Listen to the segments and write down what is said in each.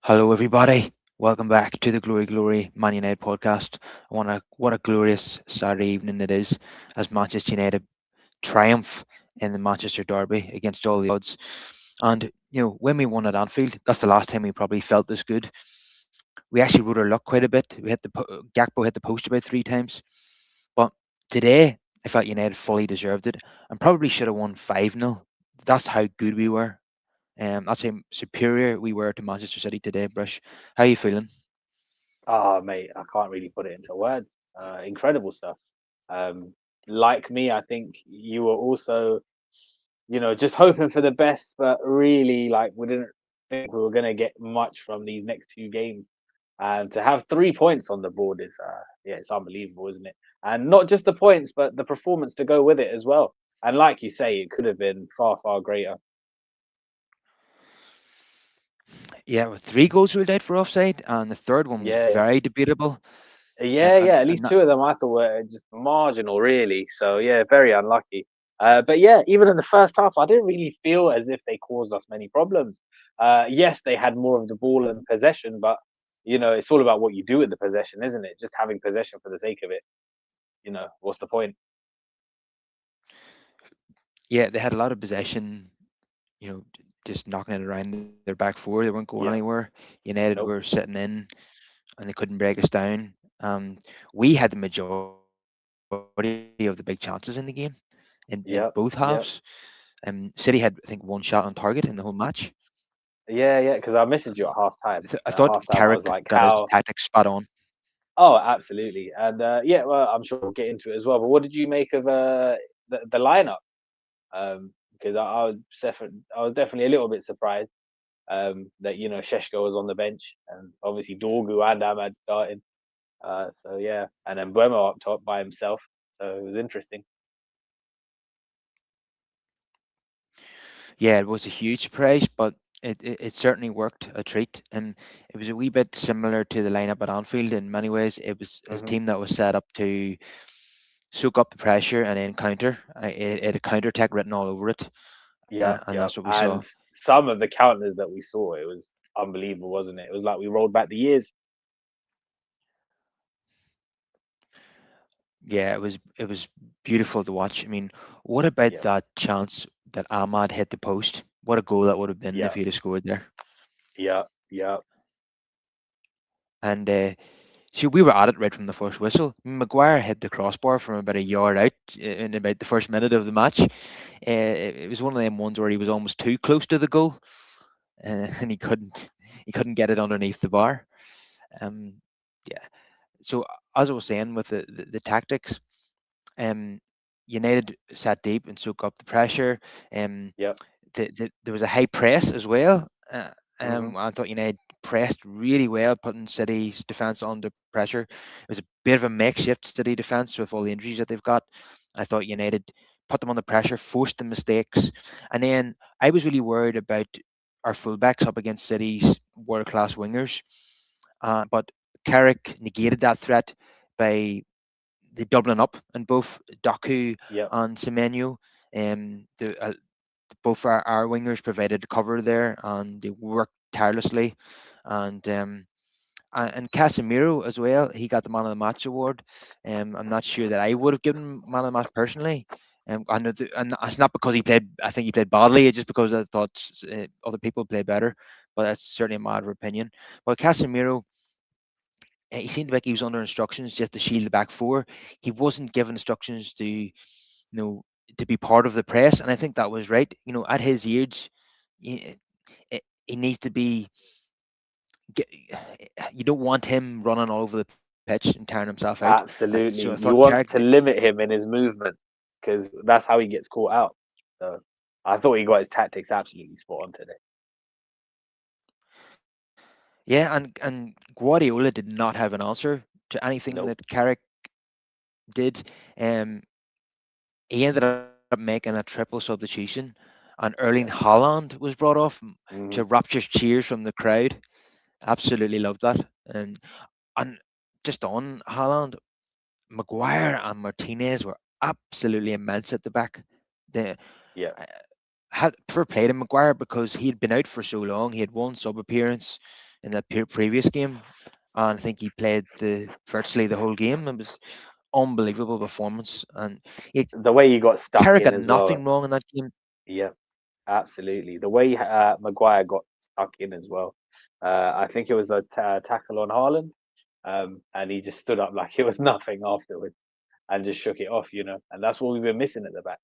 Hello, everybody. Welcome back to the Glory Glory Man United podcast. What a glorious Saturday evening it is as Manchester United triumph in the Manchester Derby against all the odds. And when we won at Anfield, that's the last time we probably felt this good. We actually rode our luck quite a bit. Gakpo hit the post about three times, but today I felt United fully deserved it and probably should have won 5-0. That's how good we were. That's how superior we were to Manchester City today, Brush. How are you feeling? Oh, mate, I can't really put it into words. Incredible stuff. Um, like me, I think you were also, just hoping for the best, but really, like, we didn't think we were going to get much from these next two games. And to have 3 points on the board is, yeah, it's unbelievable, isn't it? And not just the points, but the performance to go with it as well. And like you say, it could have been far, far greater. Yeah, with three goals ruled out for offside, and the third one was Yeah, very debatable. yeah, And, yeah. At and least that, two of them I thought were just marginal, really. So yeah, very unlucky. But yeah, even in the first half, I didn't really feel as if they caused us many problems. Yes, they had more of the ball and possession, but it's all about what you do with the possession, isn't it? Just having possession for the sake of it. What's the point? yeah, they had a lot of possession. Just knocking it around their back four. They weren't going Yeah. anywhere. United were Nope. sitting in, and they couldn't break us down. We had the majority of the big chances in the game in both halves. Yep. Yep. City had, I think, one shot on target in the whole match. Yeah. Yeah. Because I messaged you at half time. I At thought half time, I was Carrick like, got his "How?" tactics spot on. Oh, absolutely. And yeah, well, I'm sure we'll get into it as well. But what did you make of the lineup? Because I was definitely a little bit surprised that Sheshko was on the bench and obviously Dorgu and Ahmad started. So yeah, and then Buemo up top by himself. So it was interesting. Yeah, it was a huge surprise, but it certainly worked a treat. And it was a wee bit similar to the lineup at Anfield in many ways. It was a Hmm. team that was set up to soak up the pressure and then counter. It had a counter attack written all over it, Yep, and yep. that's what we saw. And some of the counters that we saw, it was unbelievable, wasn't it? It was like we rolled back the years. Yeah, it was beautiful to watch. I mean, what about Yep, that chance that Ahmad hit the post? What a goal that would have been if yep, he'd have scored there. yep, yep. And see, we were at it right from the first whistle. Maguire hit the crossbar from about a yard out in about the first minute of the match. It was one of them ones where he was almost too close to the goal, and he couldn't get it underneath the bar. Um, yeah. So as I was saying with the tactics, um, United sat deep and soak up the pressure. Um, Yep. there was a high press as well. Hmm. I thought United pressed really well, putting City's defence under pressure. It was a bit of a makeshift City defence with all the injuries that they've got. I thought United put them under pressure, forced the mistakes, and then I was really worried about our fullbacks up against City's world class wingers. But Carrick negated that threat by the doubling up in both Doku Yep. and Semenyo. Both our wingers provided cover there, and they worked tirelessly. And and Casemiro as well. He got the man of the match award. I'm not sure that I would have given man of the match personally. I know, and it's not because he played. I think he played badly. It's just because I thought other people played better. But that's certainly a matter of opinion. But Casemiro, he seemed like he was under instructions just to shield the back four. He wasn't given instructions to, know, to be part of the press, and I think that was right. At his age, he, he needs to be. Get, you don't want him running all over the pitch and tearing himself out. So I thought Absolutely. You Carrick. want to limit him in his movement because that's how he gets caught out. So I thought he got his tactics absolutely spot on today. Yeah, and Guardiola did not have an answer to anything Nope. that Carrick did. Um, he ended up making a triple substitution, and Erling Yep. Haaland was brought off to Hmm. rapturous cheers from the crowd. Absolutely loved that. And just on Haaland, Maguire and Martinez were absolutely immense at the back. They Yep. had fair play to Maguire because he had been out for so long. He had one sub appearance, in that previous game, and I think he played the virtually the whole game. It was unbelievable performance, and he, The way he got stuck Carrick in got as well. nothing wrong in that game. Yeah, absolutely. The way Maguire got stuck in as well. I think it was the tackle on Haaland, and he just stood up like it was nothing afterwards and just shook it off, And that's what we've been missing at the back.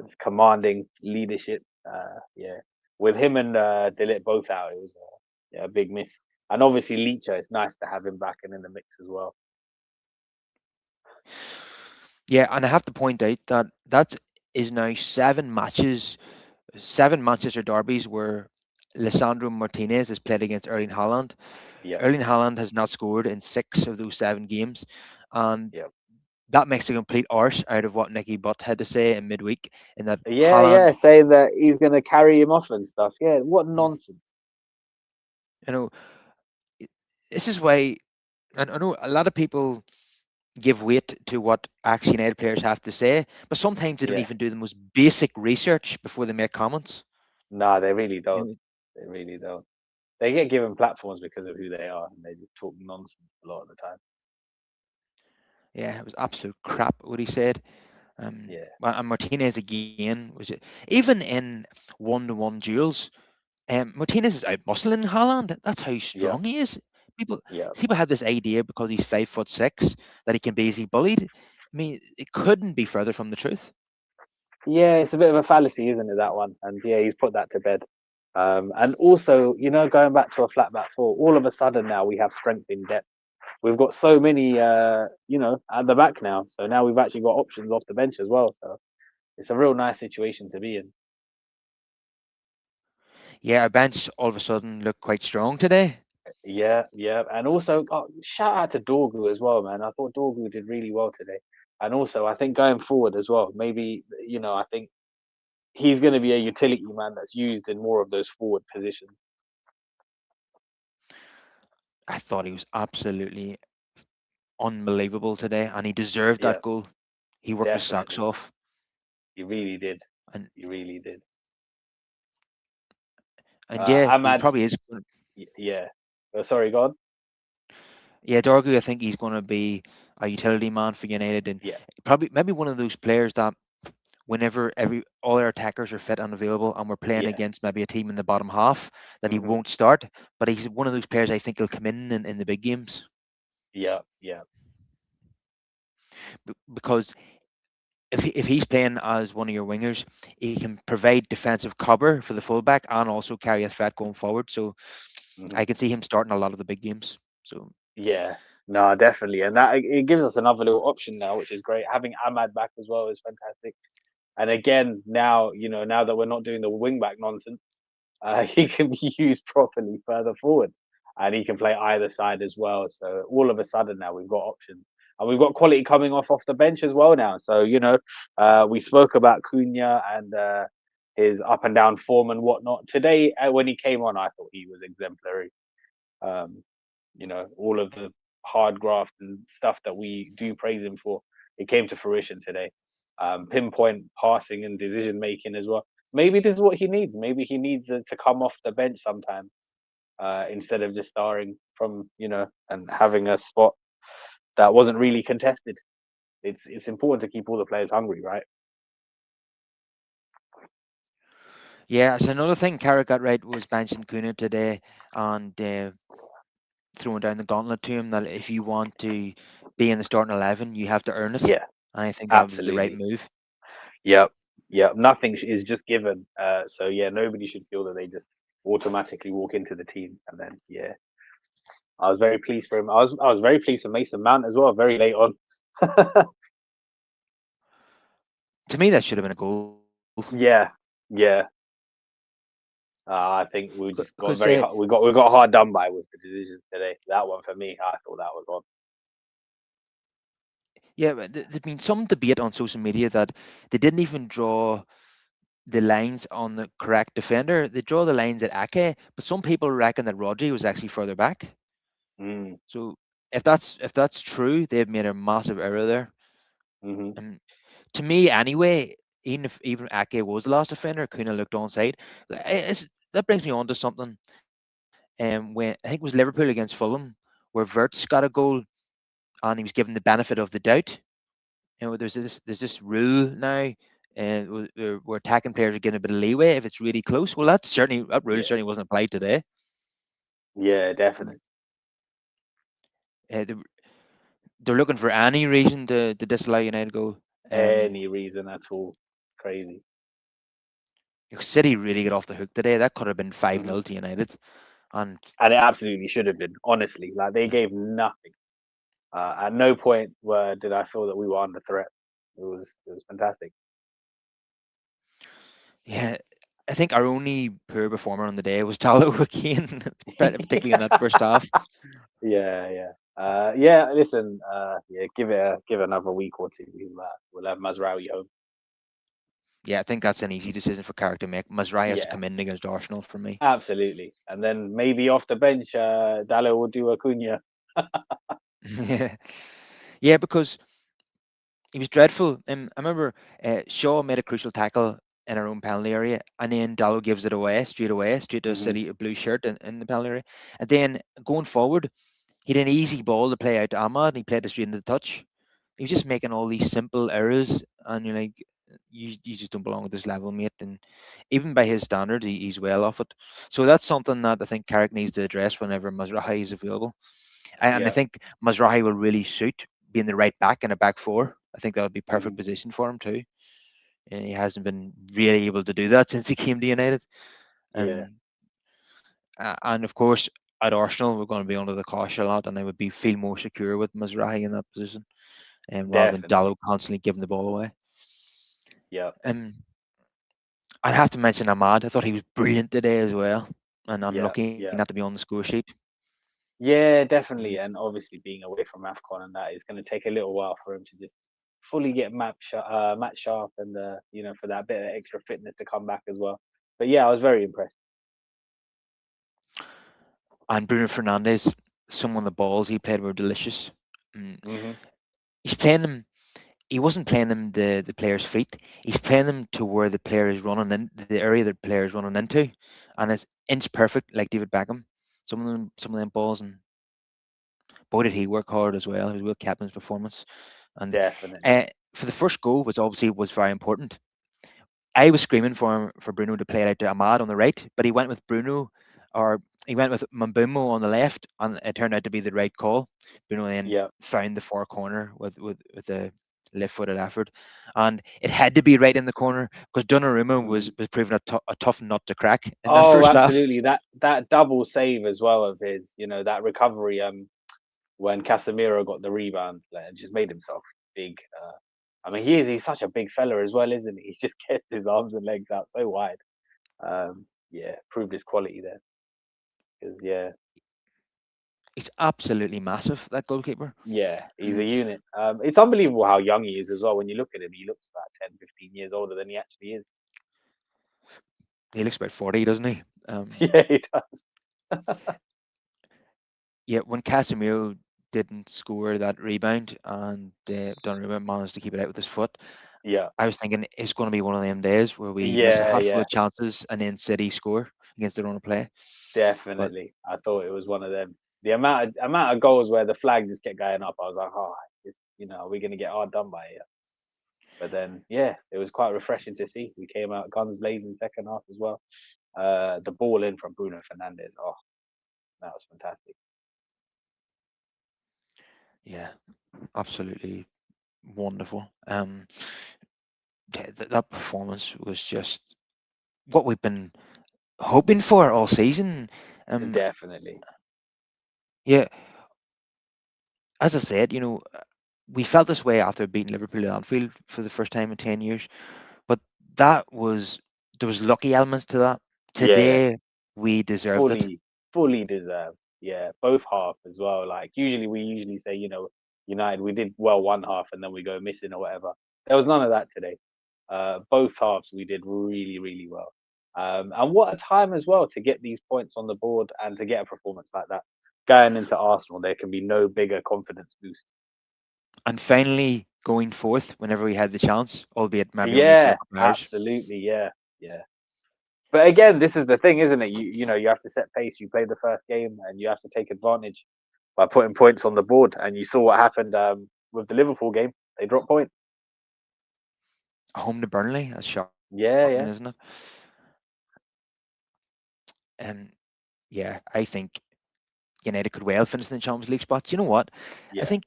This commanding leadership. Yeah, with him and Delit both out, it was yeah, a big miss. And obviously Leacher, it's nice to have him back and in the mix as well. Yeah, and I have to point out that that is now seven Manchester derbies where Lisandro Martinez has played against Erling Haaland. Yep, Erling Haaland has not scored in six of those seven games, and yep. that makes a complete arse out of what Nicky Butt had to say in midweek. In that Yeah, Haaland, yeah, saying that he's going to carry him off and stuff. Yeah, what nonsense. you know, this is why, and I know a lot of people give weight to what actually United players have to say, but sometimes they don't Yeah. even do the most basic research before they make comments. No, they really You don't. know, They really don't. They get given platforms because of who they are, and they just talk nonsense a lot of the time. yeah, it was absolute crap what he said. Yeah, And Martinez again was it even in one-to-one duels. Martinez is out muscling Haaland. That's how yeah, strong he is. People yeah. people have this idea because he's 5'6" that he can be easily bullied. I mean, it couldn't be further from the truth. Yeah, it's a bit of a fallacy, isn't it, that one? And yeah, he's put that to bed. And also, going back to a flat back four, all of a sudden now we have strength in depth. We've got so many, at the back now. So now we've actually got options off the bench as well. So it's a real nice situation to be in. Yeah, our bench all of a sudden looked quite strong today. Yeah, yeah. And also, shout out to Dorgu as well, man. I thought Dorgu did really well today. And also, I think going forward as well, maybe, I think he's going to be a utility man that's used in more of those forward positions. I thought he was absolutely unbelievable today, and he deserved Yeah, that goal. He worked his socks definitely. off, He really did. and He really did. yeah, he Ahmad, probably is. yeah. Oh, sorry, God. Yeah, Dorgu, I think he's going to be a utility man for United, and Yeah, probably maybe one of those players that whenever every all our attackers are fit and available, and we're playing yeah. against maybe a team in the bottom half, that he Hmm. won't start. But he's one of those players I think he'll come in the big games Yeah, yeah, because if he's playing as one of your wingers, he can provide defensive cover for the fullback and also carry a threat going forward. So hmm, I can see him starting a lot of the big games. So yeah. No, definitely. And that it gives us another little option now, which is great. Having Ahmad back as well is fantastic. And again, now, now that we're not doing the wing back nonsense, he can be used properly further forward, and he can play either side as well. So all of a sudden now we've got options, and we've got quality coming off the bench as well now. So we spoke about Cunha and his up and down form and whatnot today. When he came on, I thought he was exemplary. Um, all of the hard graft and stuff that we do praise him for, it came to fruition today. Pinpoint passing and decision making as well. Maybe this is what he needs. Maybe he needs to come off the bench sometime instead of just starring from and having a spot that wasn't really contested. It's important to keep all the players hungry, right? yeah, so another thing Carrick got right was benching Kuna today and throwing down the gauntlet to him that if you want to be in the starting 11, you have to earn it. Yeah, And I think that was the right absolutely. move. Yep, yep. Nothing is just given. So yeah, nobody should feel that they just automatically walk into the team, and then yeah, I was very pleased for him. I was very pleased for Mason Mount as well. Very late on. To me, that should have been a goal. Yeah, yeah. I think we just Because got very hard. We got hard done by with the decisions today. That one for me, I thought that was on. yeah, there's been some debate on social media that they didn't even draw the lines on the correct defender. They draw the lines at Ake, but some people reckon that Rodri was actually further back. Mm, So if that's true, they've made a massive error there. hmm. And to me, anyway, even Ake was the last defender, Kuna looked onside. That brings me on to something. when I think it was Liverpool against Fulham, where Verts got a goal and he was given the benefit of the doubt. There's this rule now, where attacking players are given a bit of leeway if it's really close. Well, that rule Yeah, certainly wasn't applied today. yeah, Um, definitely. they, they're looking for any reason to disallow United goal. Any reason at all. Crazy. City really got off the hook today. That could have been 5 Hmm. 0 to United, and And it absolutely should have been, honestly. Like, they gave nothing. At no point did I feel that we were under threat. It was fantastic. yeah, I think our only poor performer on the day was Tallow again, particularly in that first half. Yeah, yeah. Yeah, listen, yeah, give it another week or two. We'll have Mazraoui home. Yeah, I think that's an easy decision for Carrick to make. Mazraoui has to Yeah, come in against Arsenal for me. absolutely. And then maybe off the bench, Dallo will do Acuna. Yeah, yeah, because he was dreadful. I remember Shaw made a crucial tackle in our own penalty area, and then Dallo gives it away, straight to a Hmm. City a blue shirt in the penalty area. And then going forward, he had an easy ball to play out to Ahmad, and he played it straight into the touch. He was just making all these simple errors, and you're like, you just don't belong at this level, mate. And even by his standards, he's well off it. So that's something that I think Carrick needs to address whenever Mazrahi is available. And I Yeah. think Mazrahi will really suit being the right back in a back four. I think that would be perfect Hmm. position for him too. And he hasn't been really able to do that since he came to United. Yeah. Um, and of course, at Arsenal, we're going to be under the cosh a lot, and I would be feel more secure with Mazrahi in that position, rather than Dallo Definitely. constantly giving the ball away. Yeah. Um, I'd have to mention Ahmad. I thought he was brilliant today as well, and Yeah. unlucky not to Yeah. be on the score sheet. Yeah, Mm. definitely. And obviously, being away from AFCON and that is going to take a little while for him to just fully get match sharp, and for that bit of extra fitness to come back as well. But yeah, I was very impressed. And Bruno Fernandes, some of the balls he played were delicious. Mm. Hmm. He's playing them. He wasn't playing them the player's feet. He's playing them to where the player is running in, the area the player is running into, and it's inch perfect, like David Beckham. Some of them balls, and boy did he work hard as well. He was well kept in his performance, and Definitely. uh, for the first goal, which obviously was very important. I was screaming for Bruno to play it out to Ahmad on the right, but he went with Mambumo on the left, and it turned out to be the right call. Bruno then Yeah. found the far corner with a left-footed effort, and it had to be right in the corner because Donnarumma was Mhm. was proving a tough nut to crack in that Oh, first half. absolutely. That double save as well of his, that recovery. When Casemiro got the rebound, like, and just made himself big. I mean, he's such a big fella as well, isn't he? He just gets his arms and legs out so wide. Yeah, proved his quality there. 'Cause, yeah, He's absolutely massive, that goalkeeper. yeah, he's a Mm, unit. It's unbelievable how young he is as well. When you look at him, he looks about 10, 15 years older than he actually is. he looks about 40, doesn't he? Yeah, he does. Yeah, when Casemiro didn't score that rebound and Donnarumma managed to keep it out with his foot, Yeah, I was thinking it's going to be one of them days where we miss a yeah, handful yeah. of chances and then City score against their own play. But Definitely. I thought it was one of them. The amount of goals where the flag just kept going up, I was like, oh, are we going to get hard done by it? But then, yeah, it was quite refreshing to see. We came out guns blazing second half as well. The ball in from Bruno Fernandes. Oh, that was fantastic. yeah, absolutely wonderful. That performance was just what we've been hoping for all season. Um, Definitely. yeah, as I said, we felt this way after beating Liverpool at Anfield for the first time in 10 years. But that was there was lucky elements to that. Yeah, Today we deserved it. fully deserved. Yeah, both half as well. Like, we usually say, United, we did well one half and then we go missing or whatever. There was none of that today. Both halves we did really, really well. And what a time as well to get these points on the board and to get a performance like that. Going into Arsenal, there can be no bigger confidence boost. And finally going fourth whenever we had the chance, albeit maybe only for a Yeah, couple of hours. absolutely. Yeah, yeah. But again, this is the thing, isn't it? You have to set pace. You play the first game, and you have to take advantage by putting points on the board. And you saw what happened with the Liverpool game. They dropped points. Home to Burnley, that's shocking, isn't it? Yeah, yeah, Um, yeah, I think United could well finish in the Champions League spots. You know what? I yeah. think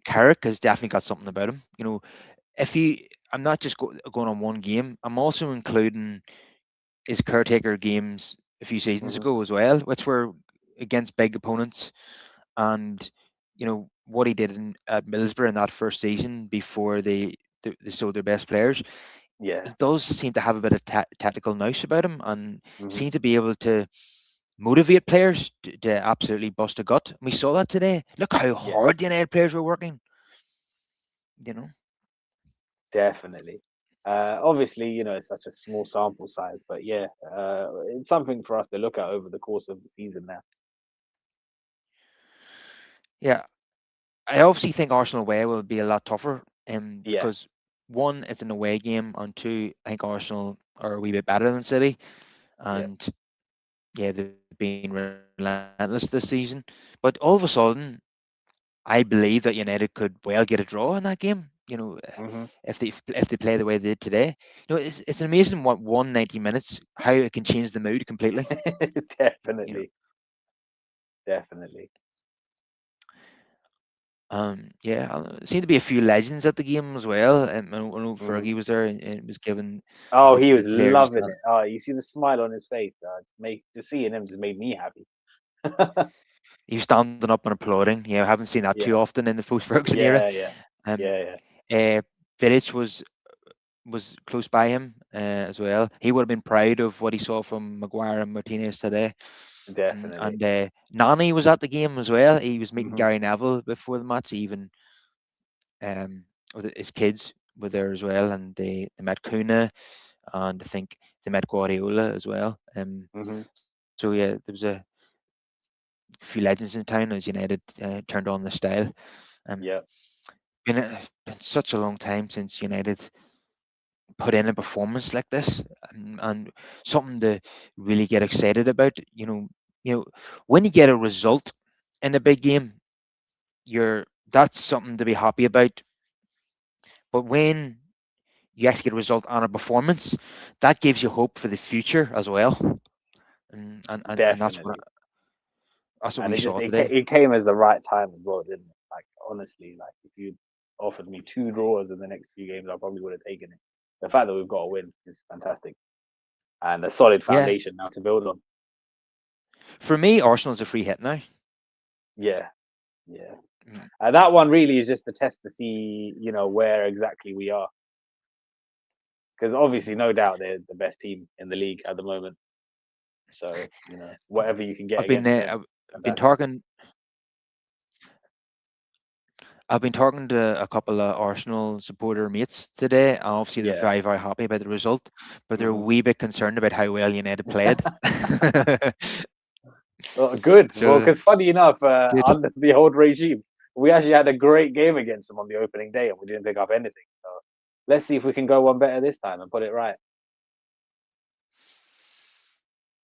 Carrick has definitely got something about him. You know, if he, I'm not just going on one game. I'm also including his caretaker games a few seasons Hmm. ago as well, which were against big opponents, and what he did at Middlesbrough in that first season before they sold their best players. Yeah. He does seem to have a bit of tactical nous about him, and Hmm. seems to be able to motivate players to absolutely bust a gut. We saw that today. Look how Yeah. hard the United players were working. You know. Definitely. Obviously, it's such a small sample size, but yeah, it's something for us to look at over the course of the season now. Yeah, I obviously think Arsenal away will be a lot tougher, Yeah. because one, it's an away game, and two, I think Arsenal are a wee bit better than City, Yeah. and yeah, they've been relentless this season. But all of a sudden, I believe that United could well get a draw in that game. Hmm. If they play the way they did today. It's amazing what 190 minutes, how it can change the mood completely. You know, Definitely. Definitely. yeah, seemed to be a few legends at the game as well. I know Hmm. Fergie was there, and was given Oh, he was the players. loving it. Oh, you see the smile on his face. Just seeing him just made me happy. He was standing up and applauding. Yeah, I haven't seen that too Yeah. often in the post-Ferguson era. Yeah. Yeah. Um, Yeah. Yeah. uh, Vidic was close by him as well. He would have been proud of what he saw from Maguire and Martinez today. Definitely. And Nani was at the game as well. He was meeting Hmm. Gary Neville before the match. Even his kids were there as well, and they met Kuna, and I think they met Guardiola as well. Hmm. So yeah, there was a few legends in town as United turned on the style. Um, Yeah. been such a long time since United put in a performance like this, and something to really get excited about. You know, when you get a result in a big game, that's something to be happy about. But when you actually get a result on a performance, that gives you hope for the future as well. And Definitely. that's what And we it just saw it, today. it came as the right time as well, didn't it? Like honestly, like if you offered me two draws in the next few games, I probably would have taken it. The fact that we've got a win is fantastic and a solid Yeah, foundation now to build on. for me, Arsenal's a free hit now. Yeah, yeah. Mm, That one really is just a test to see, where exactly we are. Because mm. obviously, no doubt they're the best team in the league at the moment. So I've, whatever you can get I've been against them, I've been fantastic. talking I've been talking to a couple of Arsenal supporter mates today, and obviously they're Yeah. very, very happy about the result, but they're a Hmm. wee bit concerned about how well United played. Well, good. Well, So because funny enough, good. under the old regime, we actually had a great game against them on the opening day, and we didn't pick up anything. So let's see if we can go one better this time and put it right.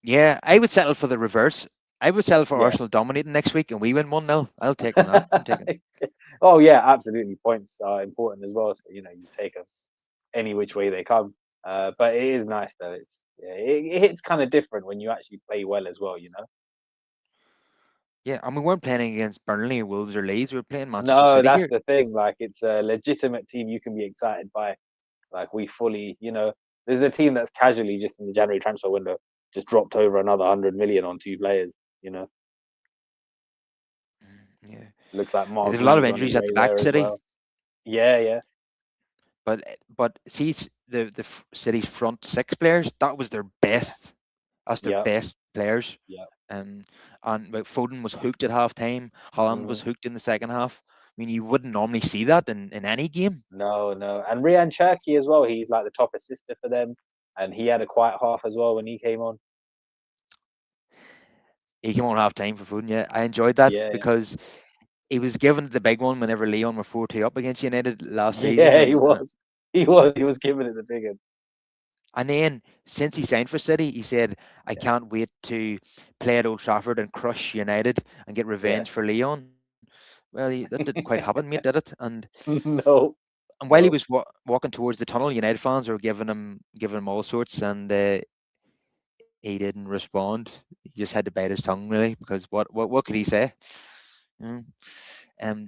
Yeah, I would settle for the reverse. I would settle for Yeah. Arsenal dominating next week and we win 1-0. I'll take on that. I'm taking. Oh yeah, absolutely. Points are important as well. So you take them any which way they come. But it is nice though. It hits kind of different when you actually play well as well. Yeah, and we weren't playing against Burnley, Wolves, or Leeds. We were playing Manchester No, City that's here. the thing. Like it's a legitimate team you can be excited by. Like we fully, there's a team that's casually just in the January transfer window just dropped over another 100 million on two players. You know, Yeah, looks like there's a lot of Marquinhos on his injuries at the way back, there as City. well. Yeah, yeah, But see, City's front six players. That was their yeah, best. That's their yeah, best players. yeah. Um, and like, Foden was hooked at half time. Holland Hmm. was hooked in the second half. I mean, you wouldn't normally see that in any game. No, no, and Ryan Cherky as well. He's like the top assister for them, and he had a quiet half as well when he came on. He came on half time for Foden. Yeah, I enjoyed that Yeah, because he was given the big one whenever Leon were 4-2 up against United last season, yeah, he and was. He was giving it the big one. And then since he signed for City, he said, "I Yeah, can't wait to play at Old Trafford and crush United and get yeah. revenge for Leon." Well, that didn't quite happen, mate, did it? No, And while he was no. walking towards the tunnel, United fans were giving him all sorts, and he didn't respond. He just had to bite his tongue, really, because what could he say? Mm.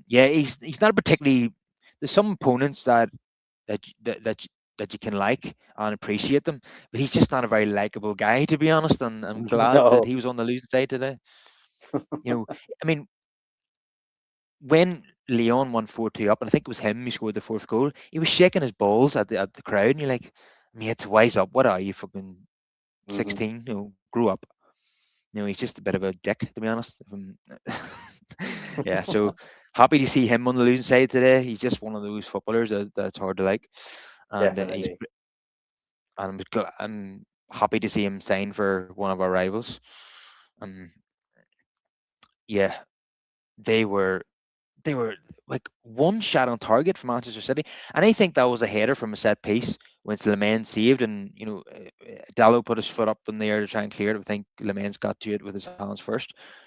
Yeah, he's not particularly. There's some opponents that y- that that, y- that you can like and appreciate them, but he's just not a very likable guy, to be honest. And I'm glad that No. he was on the losing side today. You know, I mean, when Leon won 4-2 up, and I think it was him who scored the fourth goal, he was shaking his balls at the crowd, and you're like, mate, wise up. What are you, fucking Hmm. 16? Grow up. He's just a bit of a dick, to be honest. Yeah, so happy to see him on the losing side today. He's just one of those footballers that it's hard to like, and Definitely. I'm happy to see him sign for one of our rivals. Um, yeah, they were they were like one shot on target for Manchester City, and I think that was a header from a set piece when Lemans saved, and Dallo put his foot up in the air to try and clear it. I think Lemans got to it with his hands first.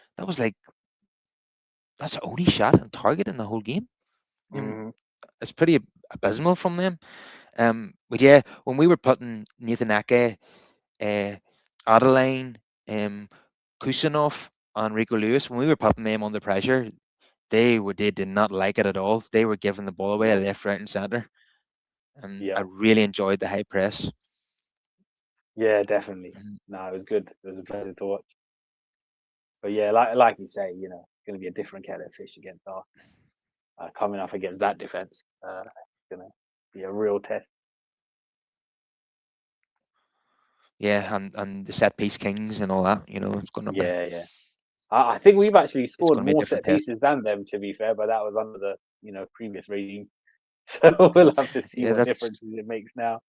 That was like that's the only shot on target in the whole game. You know, Hmm. it's pretty abysmal from them. But yeah, when we were putting Nathan Ake, uh, Adeline, um, Kusanov, and Rico Lewis, when we were putting them under pressure, they did not like it at all. They were giving the ball away No. left, right, and centre. I Yeah. really enjoyed the high press. Yeah, definitely. Mhm. No, it was good. It was a pleasure to watch. But yeah, like you say, it's going to be a different kettle of fish against us. Coming up against that defense, it's going to be a real test. Yeah, and the set piece kings and all that. Yeah, yeah. I think we've actually It's scored gonna be a more different set test. pieces than them, to be fair, but that was under the previous regime. So we'll have to see Yeah, what that's differences it makes now.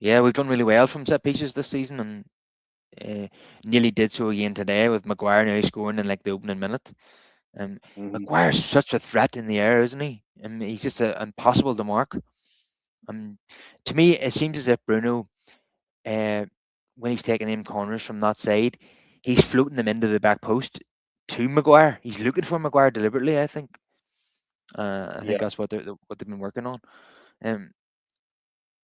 yeah. We've done really well from set pieces this season, and uh, nearly did so again today with Maguire nearly scoring in like the opening minute. Um, Hmm. Maguire's such a threat in the air, isn't he? He's just impossible to mark. Um, to me, it seems as if Bruno, uh, when he's taking in corners from that side, he's floating them into the back post to Maguire. He's looking for Maguire deliberately. I think Yeah. that's what they've been working on. Um,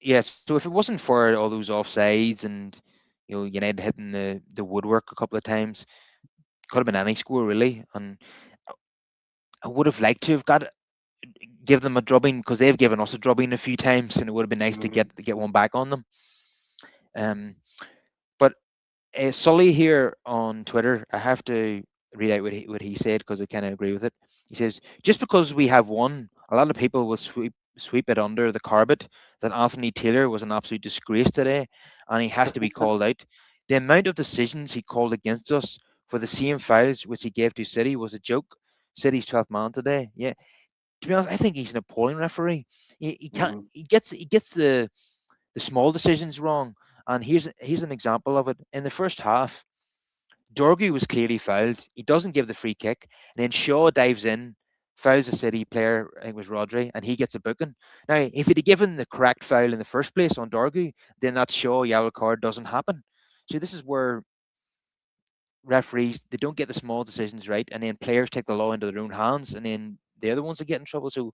yeah. So if it wasn't for all those offsides and United hitting the woodwork a couple of times, could have been any score really. And I would have liked to have give them a drubbing because they've given us a drubbing a few times, and it would have been nice to Hmm. get one back on them. Um, but Sully here on Twitter, I have to read out what he said because I kind of agree with it. He says, just because we have won, a lot of people will sweep it under the carpet that Anthony Taylor was an absolute disgrace today, and he has to be called out. The amount of decisions he called against us for the same fouls which he gave to City was a joke. City's 12th man today. Yeah, to be honest, I think he's an appalling referee. He can't. Hmm. He gets the small decisions wrong. And here's an example of it. In the first half, Dorgu was clearly fouled. He doesn't give the free kick, and then Shaw dives in, fouls a City player. I think it was Rodri, and he gets a booking. Now, if he'd have given the correct foul in the first place on Dorgu, then that Shaw yellow card doesn't happen. So this is where referees they don't get the small decisions right, and then players take the law into their own hands, and then they're the ones that get in trouble. So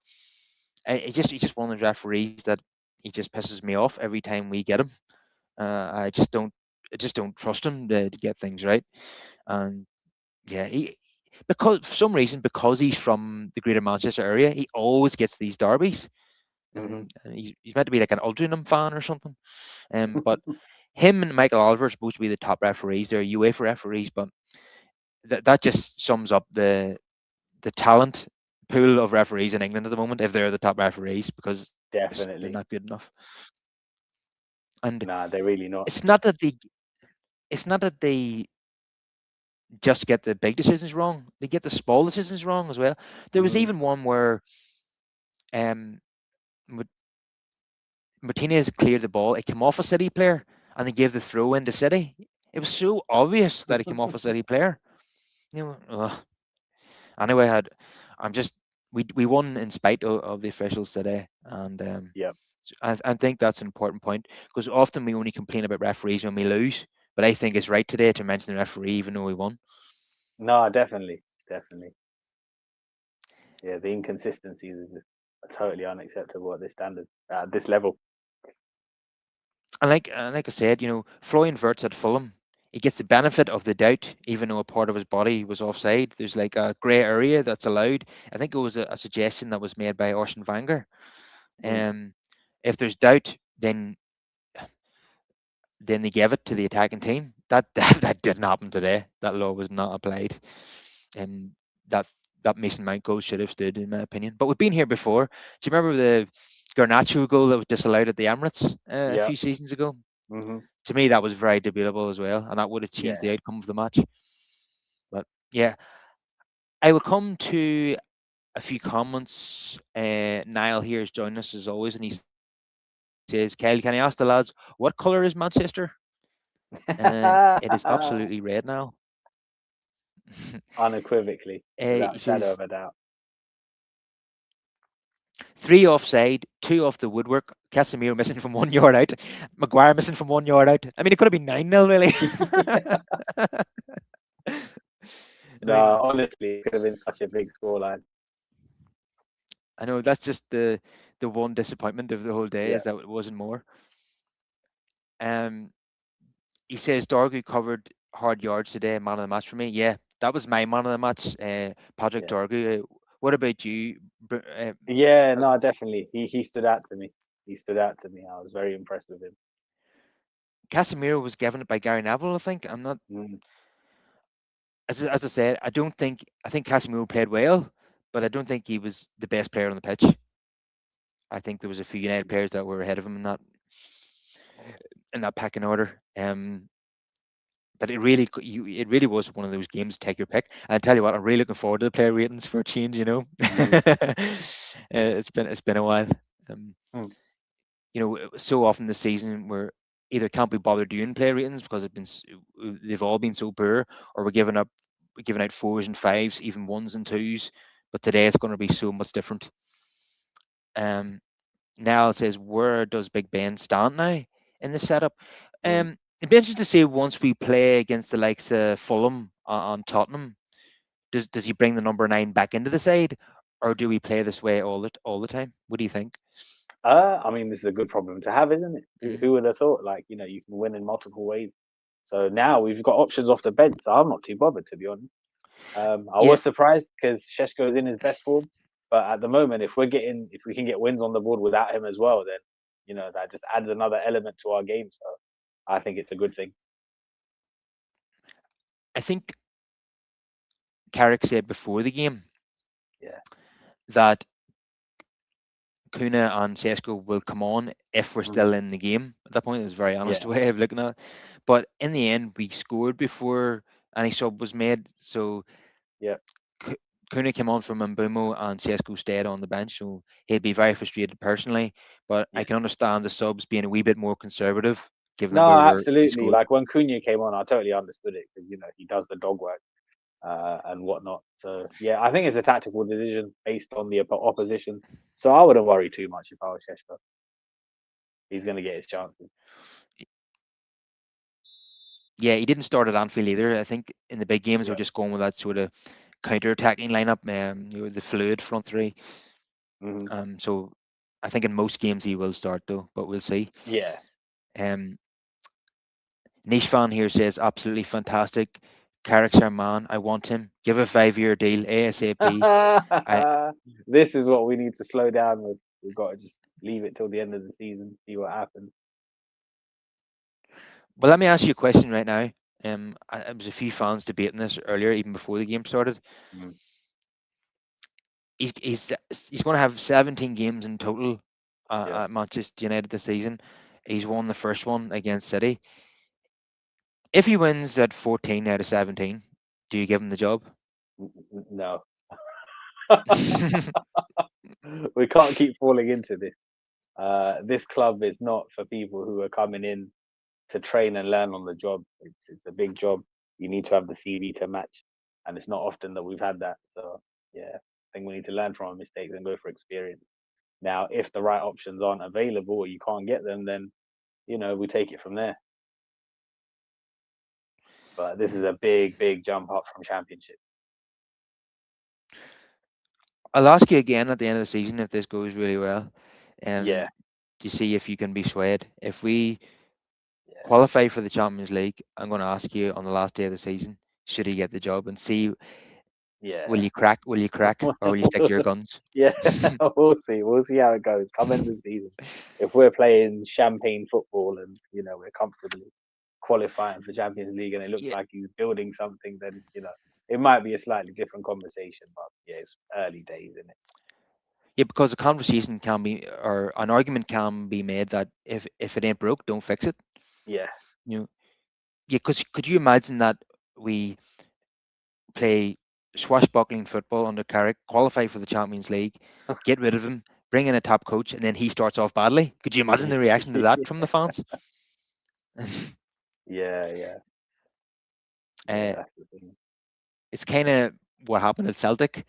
he's just one of those referees that he just pisses me off every time we get him. I just don't trust him to get things right. And yeah, because for some reason because he's from the Greater Manchester area, he always gets these derbies. Hmm. And he's meant to be like an Ultranum fan or something. But him and Michael Oliver are supposed to be the top referees. They're UEFA referees, but that just sums up the talent pool of referees in England at the moment. If they're the top referees, because they're Definitely. not good enough. And Nah, they're really not. it's not that they it's not that they just get the big decisions wrong; they get the small decisions wrong as well. There was Hmm. even one where um, Martinez cleared the ball. It came off a City player, and they gave the throw into City. It was so obvious that it came off a City player. Ugh. Anyway, I'm just we won in spite of the officials today, and Yep. I think that's an important point because often we only complain about referees when we lose, but I think it's right today to mention the referee even though we won. No, definitely, definitely. Yeah, the inconsistencies are just totally unacceptable at this standard, at this level. And like I said, Florian Wirtz at Fulham, he gets the benefit of the doubt, even though a part of his body was offside. There's like a grey area that's allowed. I think it was a suggestion that was made by Arsene Wenger. Mm, Um, if there's doubt, then they gave it to the attacking team. That didn't happen today. That law was not applied, and that that Mason Mount goal should have stood, in my opinion. But we've been here before. Do you remember the Garnacho goal that was disallowed at the Emirates a yeah. few seasons ago? Hmm. To me, that was very debatable as well, and that would have changed the Yeah. outcome of the match. But yeah, I will come to a few comments. Niall here is joining us as always, and he says, "Kyle, can I ask the lads what color is Manchester?" It is absolutely red now. Unequivocally, He without says shadow of a doubt. three offside, two off the woodwork. Casemiro missing from 1 yard out. Maguire missing from 1 yard out. I mean, it could have been 9-0, really. I mean, No, honestly, it could have been such a big scoreline. I know that's just the one disappointment of the whole day Yeah. is that it wasn't more. Um, he says Dorgu covered hard yards today, man of the match for me. Yeah, that was my man of the match, Patrick Yeah. Dorgu. What about you? Yeah, no, definitely. He stood out to me. He stood out to me. I was very impressed with him. Casemiro was given it by Gary Neville, I think. I'm not, Mm, as I said, I think Casemiro played well, but I don't think he was the best player on the pitch. I think there was a few United players that were ahead of him in that pecking order. But it really was one of those games to take your pick. And I tell you what, I'm really looking forward to the player ratings for a change. mm, It's been a while. Um, mm. so often this season we're either can't be bothered doing player ratings because they've all been so poor, or we're giving out fours and fives, even ones and twos. But today it's going to be so much different. Um, Now it says, where does Big Ben stand now in the setup? Mm. It'd be interesting to see once we play against the likes of Fulham on Tottenham. Does he bring the number 9 back into the side, or do we play this way all the time? What do you think? I mean, this is a good problem to have, isn't it? Who Mm. would have thought? Like, you can win in multiple ways. So now we've got options off the bench. So I'm not too bothered, to be honest. I Yeah, was surprised because Sheshko's in his best form, but at the moment, if we can get wins on the board without him as well, then that just adds another element to our game. So I think it's a good thing. I think Carrick said before the game Yeah, that Kuna and Sesko will come on if we're hmm still in the game. At that point, it was a very honest yeah, way of looking at it. But in the end, we scored before any sub was made. So yeah, Kuna came on from Mbumo and Sesko stayed on the bench. So he'd be very frustrated personally. But I yeah. can understand the subs being a wee bit more conservative, given that No, we absolutely. scored. Like when Cunha came on, I totally understood it because he does the dog work and whatnot. So yeah, I think it's a tactical decision based on the opposition. So I wouldn't worry too much if I was Sheshko. He's going to get his chances. Yeah, he didn't start at Anfield either. I think in the big games they were Yeah. just going with that sort of counter-attacking lineup, the fluid front three. Hmm. So I think in most games he will start though, but we'll see. Yeah. Um, Niche fan here says absolutely fantastic. Carrick's our man. I want him. Give a 5-year deal ASAP. I This is what we need to slow down with. We've got to just leave it till the end of the season, see what happens. Well, let me ask you a question right now. There was a few fans debating this earlier, even before the game started. Mm, He's going to have 17 games in total yeah. at Manchester United this season. He's won the first one against City. If he wins at 14 out of 17, do you give him the job? No, we can't keep falling into this. This club is not for people who are coming in to train and learn on the job. It's a big job. You need to have the CV to match, and it's not often that we've had that. So yeah, I think we need to learn from our mistakes and go for experience. Now, if the right options aren't available or you can't get them, then we take it from there. But this is a big, big jump up from Championship. I'll ask you again at the end of the season if this goes really well, Yeah, to see if you can be swayed. If we yeah, qualify for the Champions League, I'm going to ask you on the last day of the season, should he get the job, and see will yeah. you crack? Will you crack, or will you stick to your guns? Yeah, we'll see. We'll see how it goes. Come end of the season. If we're playing champagne football and we're comfortably qualifying for Champions League and it looks Yeah, like he's building something, then it might be a slightly different conversation. But yeah, it's early days, isn't it? yeah, because a conversation can be, or an argument can be made that if it ain't broke, don't fix it. Yeah, You know, yeah, because could you imagine that we play swashbuckling football under Carrick, qualify for the Champions League, get rid of him, bring in a top coach, and then he starts off badly? Could you imagine the reaction to that from the fans? yeah, yeah, yeah. uh, That's the thing. it's kind of what happened at Celtic,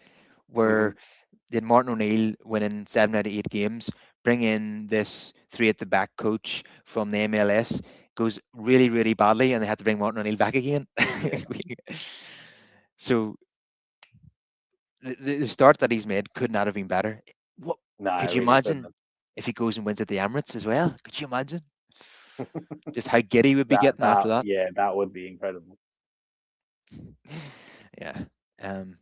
Hmm. where did Martin O'Neill winning 7 out of 8 games, bring in this three at the back coach from the MLS, goes really, really badly, and they had to bring Martin O'Neill back again. Yeah, So the start that he's made could not have been better. What no, I could you really couldn't imagine have. if he goes and wins at the Emirates as well? Could you imagine just how giddy would be That getting after that that? yeah, that would be incredible. Yeah. Um,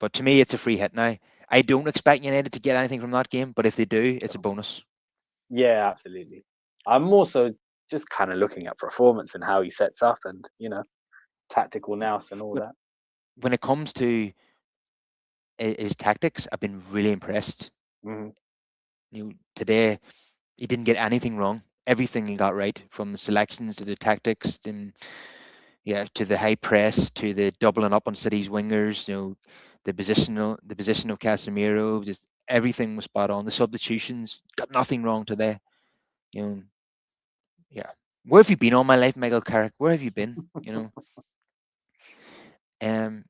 but to me, it's a free hit now. I don't expect United to get anything from that game, but if they do, it's a Sure. bonus. Yeah, absolutely. I'm also just kind of looking at performance and how he sets up and tactical nous and all Wh- that. When it comes to his tactics, I've been really impressed. Hmm. Today he didn't get anything wrong. Everything he got right, from the selections to the tactics, and yeah, to the high press, to the doubling up on City's wingers. The position of Casemiro, just everything was spot on. The substitutions got nothing wrong today. You know, yeah. Where have you been all my life, Michael Carrick? Where have you been? Um,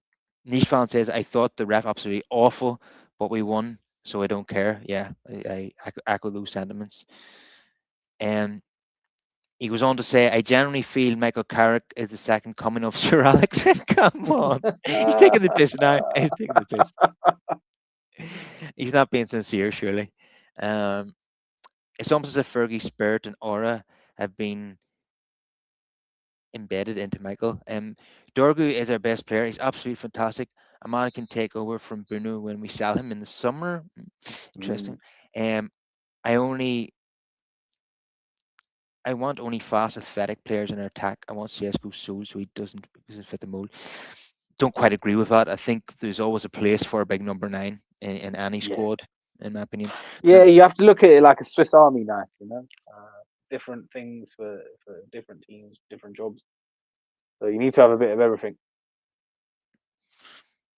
Niche fan says I thought the ref absolutely awful, but we won, so I don't care. Yeah, I echo those sentiments. Um, he goes on to say, I generally feel Michael Carrick is the second coming of Sir Alex. Come on. He's taking the piss now. He's taking the piss. He's not being sincere, surely. Um, it's almost as if Fergie's spirit and aura have been embedded into Michael. Dorgu is our best player. He's absolutely fantastic. Amana can take over from Bruno when we sell him in the summer. Interesting. Mm, Um, I only I want only fast, athletic players in our attack. I want CSGO soul so he doesn't fit the mold. Don't quite agree with that. I think there's always a place for a big number nine in any yeah, squad, in my opinion. yeah. You have to look at it like a Swiss Army knife. Different things for different teams, different jobs. So you need to have a bit of everything.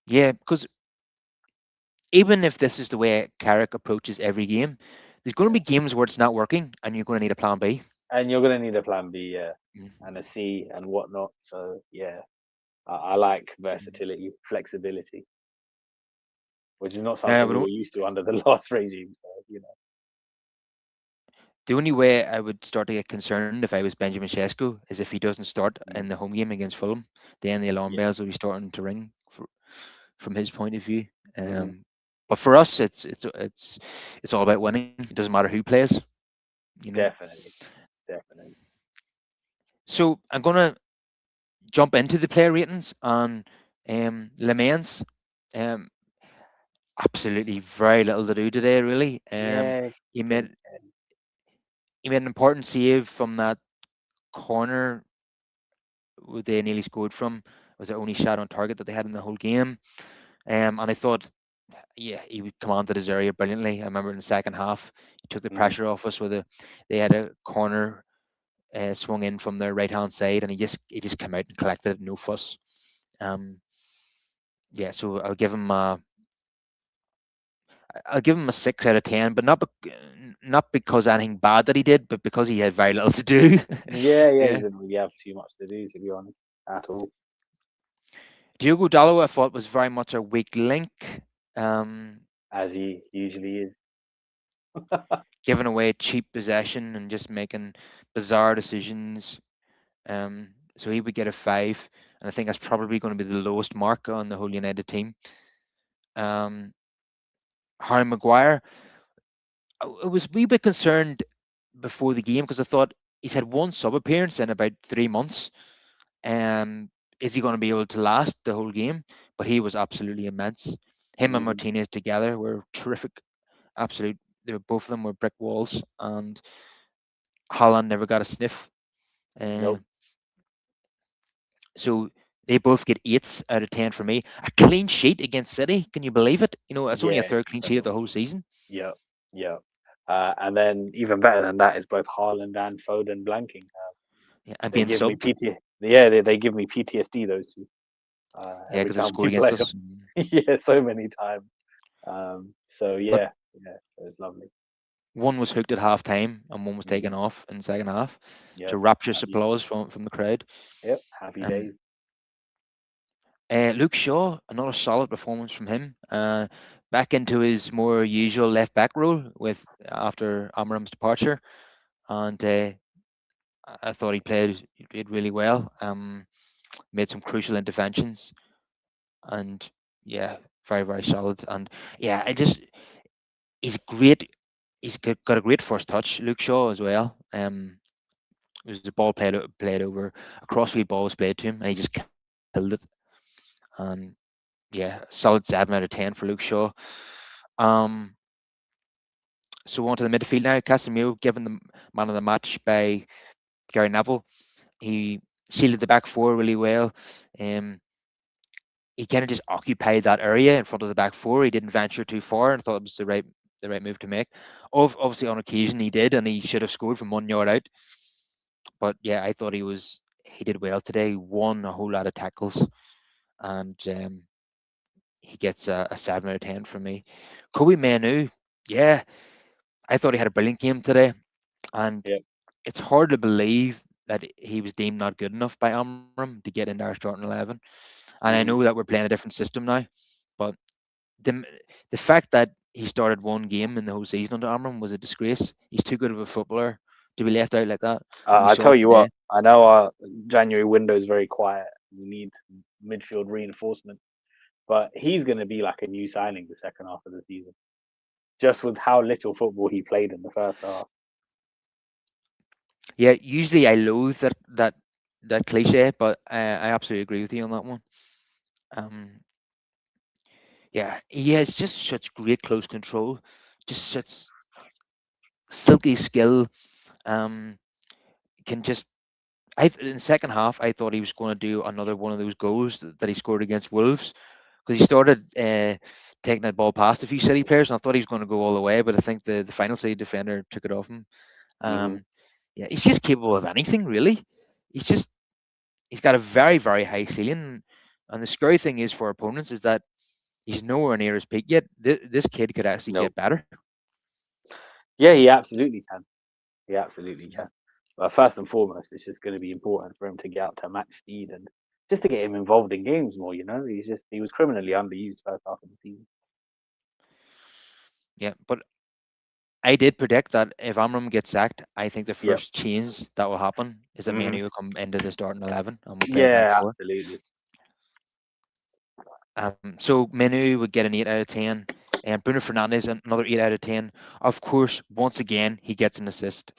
Yeah, because even if this is the way Carrick approaches every game, there's going to be Yeah, games where it's not working, and you're going to need a plan B. and you're gonna need a plan B, yeah, Mm. and a C and whatnot. So yeah, I like Mm. versatility, flexibility, which is not something But we were used to under the last regime. So the only way I would start to get concerned if I was Benjamin Sesko is if he doesn't start in mm, the home game against Fulham. Then the alarm yeah, bells will be starting to ring from his point of view. hmm, But for us, it's all about winning. It doesn't matter who plays. You know. definitely, definitely. So I'm gonna jump into the player ratings on Le Mans. Um, Absolutely very little to do today, really. Yeah, He good. made he made an important save from that corner they nearly scored from. It was the only shot on target that they had in the whole game. And I thought, yeah, he commanded his area brilliantly. I remember in the second half, he took the Mm. pressure off us with they had a corner swung in from their right hand side, and he just came out and collected it, no fuss. Um, yeah, so I'll give him a 6 out of 10, but not because anything bad that he did, but because he had very little to do. Yeah, yeah, he Yeah, didn't really have too much to do, to be honest, at all, Diogo Dallo I thought was very much a weak link. Um, as he usually is. giving away cheap possession and just making bizarre decisions. So he would get a 5, and I think that's probably going to be the lowest mark on the whole United team. Um, Harry Maguire, I was a wee bit concerned before the game because I thought he's had one sub appearance in about 3 months. Um, is he going to be able to last the whole game? But he was absolutely immense. Him and Hmm. Martinez together were terrific. Absolute. They were both of them were brick walls, and Holland never got a sniff. Uh, Nope. so they both get 8s out of 10 for me. A clean sheet against City. Can you believe it? It's only a Yeah, third clean sheet of incredible. the whole season. Yep, yep. And then even better than that is both Haaland and Foden blanking. Yeah, and They being give me subbed. PT. Yeah, they give me PTSD. Those two. Yeah, Every because they time scored we against play them. us. Yeah, so many times. So But yeah, yeah, it was lovely. one was hooked at half time and one was taken Hmm. off in the second half to Yep, rapturous happy. applause from the crowd. Yep, happy Um, days. Luke Shaw, another solid performance from him. Back into his more usual left back role with after Amram's departure, and I thought he played really well. Made some crucial interventions, and yeah, very very solid. And yeah, I just he's great. Got a great first touch, Luke Shaw as well. It was a ball played over a crossfield ball was played to him, and he just killed it. And yeah, solid 7 out of 10 for Luke Shaw. Um, so on to the midfield now. Casemiro given the man of the match by Gary Neville. He sealed the back four really well. Um, he kind of just occupied that area in front of the back four. He didn't venture too far, and thought it was the right move to make. Obviously, on occasion he did, and he should have scored from 1 yard out. But yeah, I thought he did well today. He won a whole lot of tackles, and he gets a 7 out of 10 from me. Kobe Manu, yeah, I thought he had a brilliant game today, and Yep. it's hard to believe that he was deemed not good enough by Amram to get into our starting 11. And I know Hmm. that we're playing a different system now, but the the fact that he started one game in the whole season under Amram was a disgrace. He's too good of a footballer to be left out like that, and we I saw tell it you today. what, I know our January window is very quiet. We need midfield reinforcement, but he's going to be like a new signing the second half of the season, just with how little football he played in the first half. Yeah, usually I loathe that cliche, but I absolutely agree with you on that one. Um, yeah, he has just such great close control, just such silky skill. Um, can just in the second half, I thought he was going to do another one of those goals that he scored against Wolves because he started taking that ball past a few City players, and I thought he was going to go all the way, but I think the final City defender took it off him. Hmm. Um, yeah, he's just capable of anything really. He's just he's got a very very high ceiling, and the scary thing is for opponents is that he's nowhere near his peak yet. This kid could actually No, get better. yeah, he absolutely can. He absolutely can. But first and foremost, it's just going to be important for him to get up to max speed and just to get him involved in games more. He was criminally underused first half of the season. Yeah, but I did predict that if Amram gets sacked, I think the Yep. first change that will happen is that Hmm. Manu will come into the starting 11 and we'll play a back Yeah, four. absolutely. So Manu would get an 8 out of 10, and Bruno Fernandez another 8 out of 10. Of course, once again he gets an assist.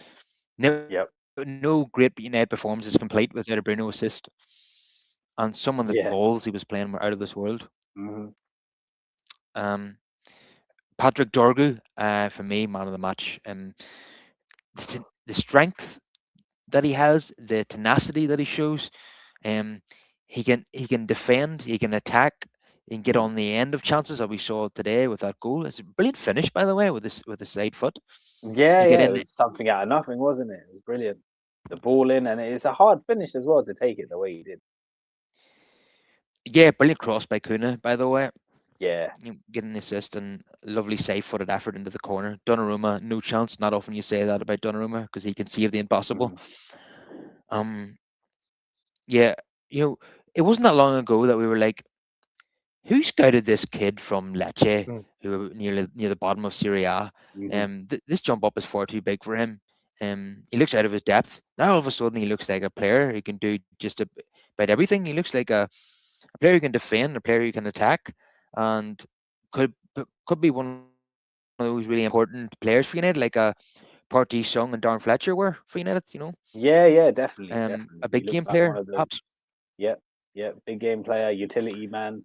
Yep. No great United performance is complete without a Bruno assist, and some of the Yeah. balls he was playing were out of this world. Hmm. Um, Patrick Dorgu, for me, man of the match. The strength that he has, the tenacity that he shows. Um, he can defend, he can attack, he can get on the end of chances that we saw today with that goal. It's a brilliant finish, by the way, with the side foot. Yeah, He get yeah. It in, was something out of nothing, wasn't it? It was brilliant. The ball in, and it's a hard finish as well to take it the way he did. yeah, brilliant cross by Kuna, by the way. Yeah. Getting the assist and lovely side footed effort into the corner. Donnarumma, no chance. Not often you say that about Donnarumma because he can save the impossible. Hmm. Um, yeah, you know, it wasn't that long ago that we were like, who scouted this kid from Lecce, Mm. who are near the bottom of Serie A? Hmm. This jump up is far too big for him. He looks out of his depth. Now all of a sudden he looks like a player who can do about everything. He looks like a player who can defend, a player who can attack, and could be one of those really important players for United, like Partey, Sung, and Darren Fletcher were for United. Yeah, yeah, definitely, A big definitely. game He looks player, like one of perhaps. those. Yep, yep. Big game player, utility man.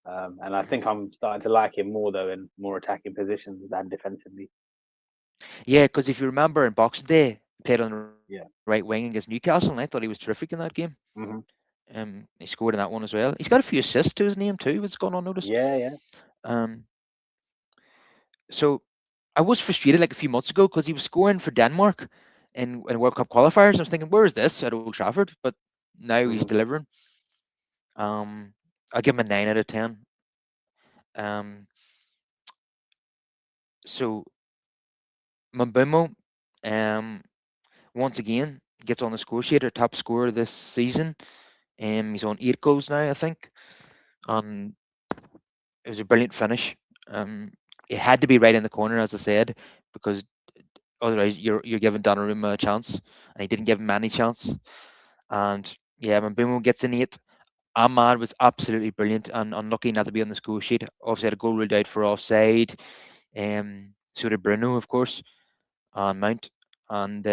And I think I'm starting to like him more though in more attacking positions than defensively. Yeah, because if you remember in Boxing Day, he played on the right wing Yeah. against Newcastle, and I thought he was terrific in that game. Hmm. He scored in that one as well. He's got a few assists to his name too, what's gone unnoticed. Yeah, yeah. Um, so I was frustrated like a few months ago because he was scoring for Denmark in World Cup qualifiers. I was thinking, where is this at Old Trafford? But now he's Hmm. delivering. Um, I'll give him a 9 out of 10. Um, so Mambumo, um, once again gets on the score sheet, our top scorer this season. He's on 8 goals now, I think, and it was a brilliant finish. Um, it had to be right in the corner, as I said, because otherwise you're giving Donnarumma a chance, and he didn't give him any chance. And yeah, Mambumo gets an 8. Ahmad was absolutely brilliant and unlucky not to be on the score sheet. Obviously, had a goal ruled out for offside. So did Bruno, of course, on Mount. And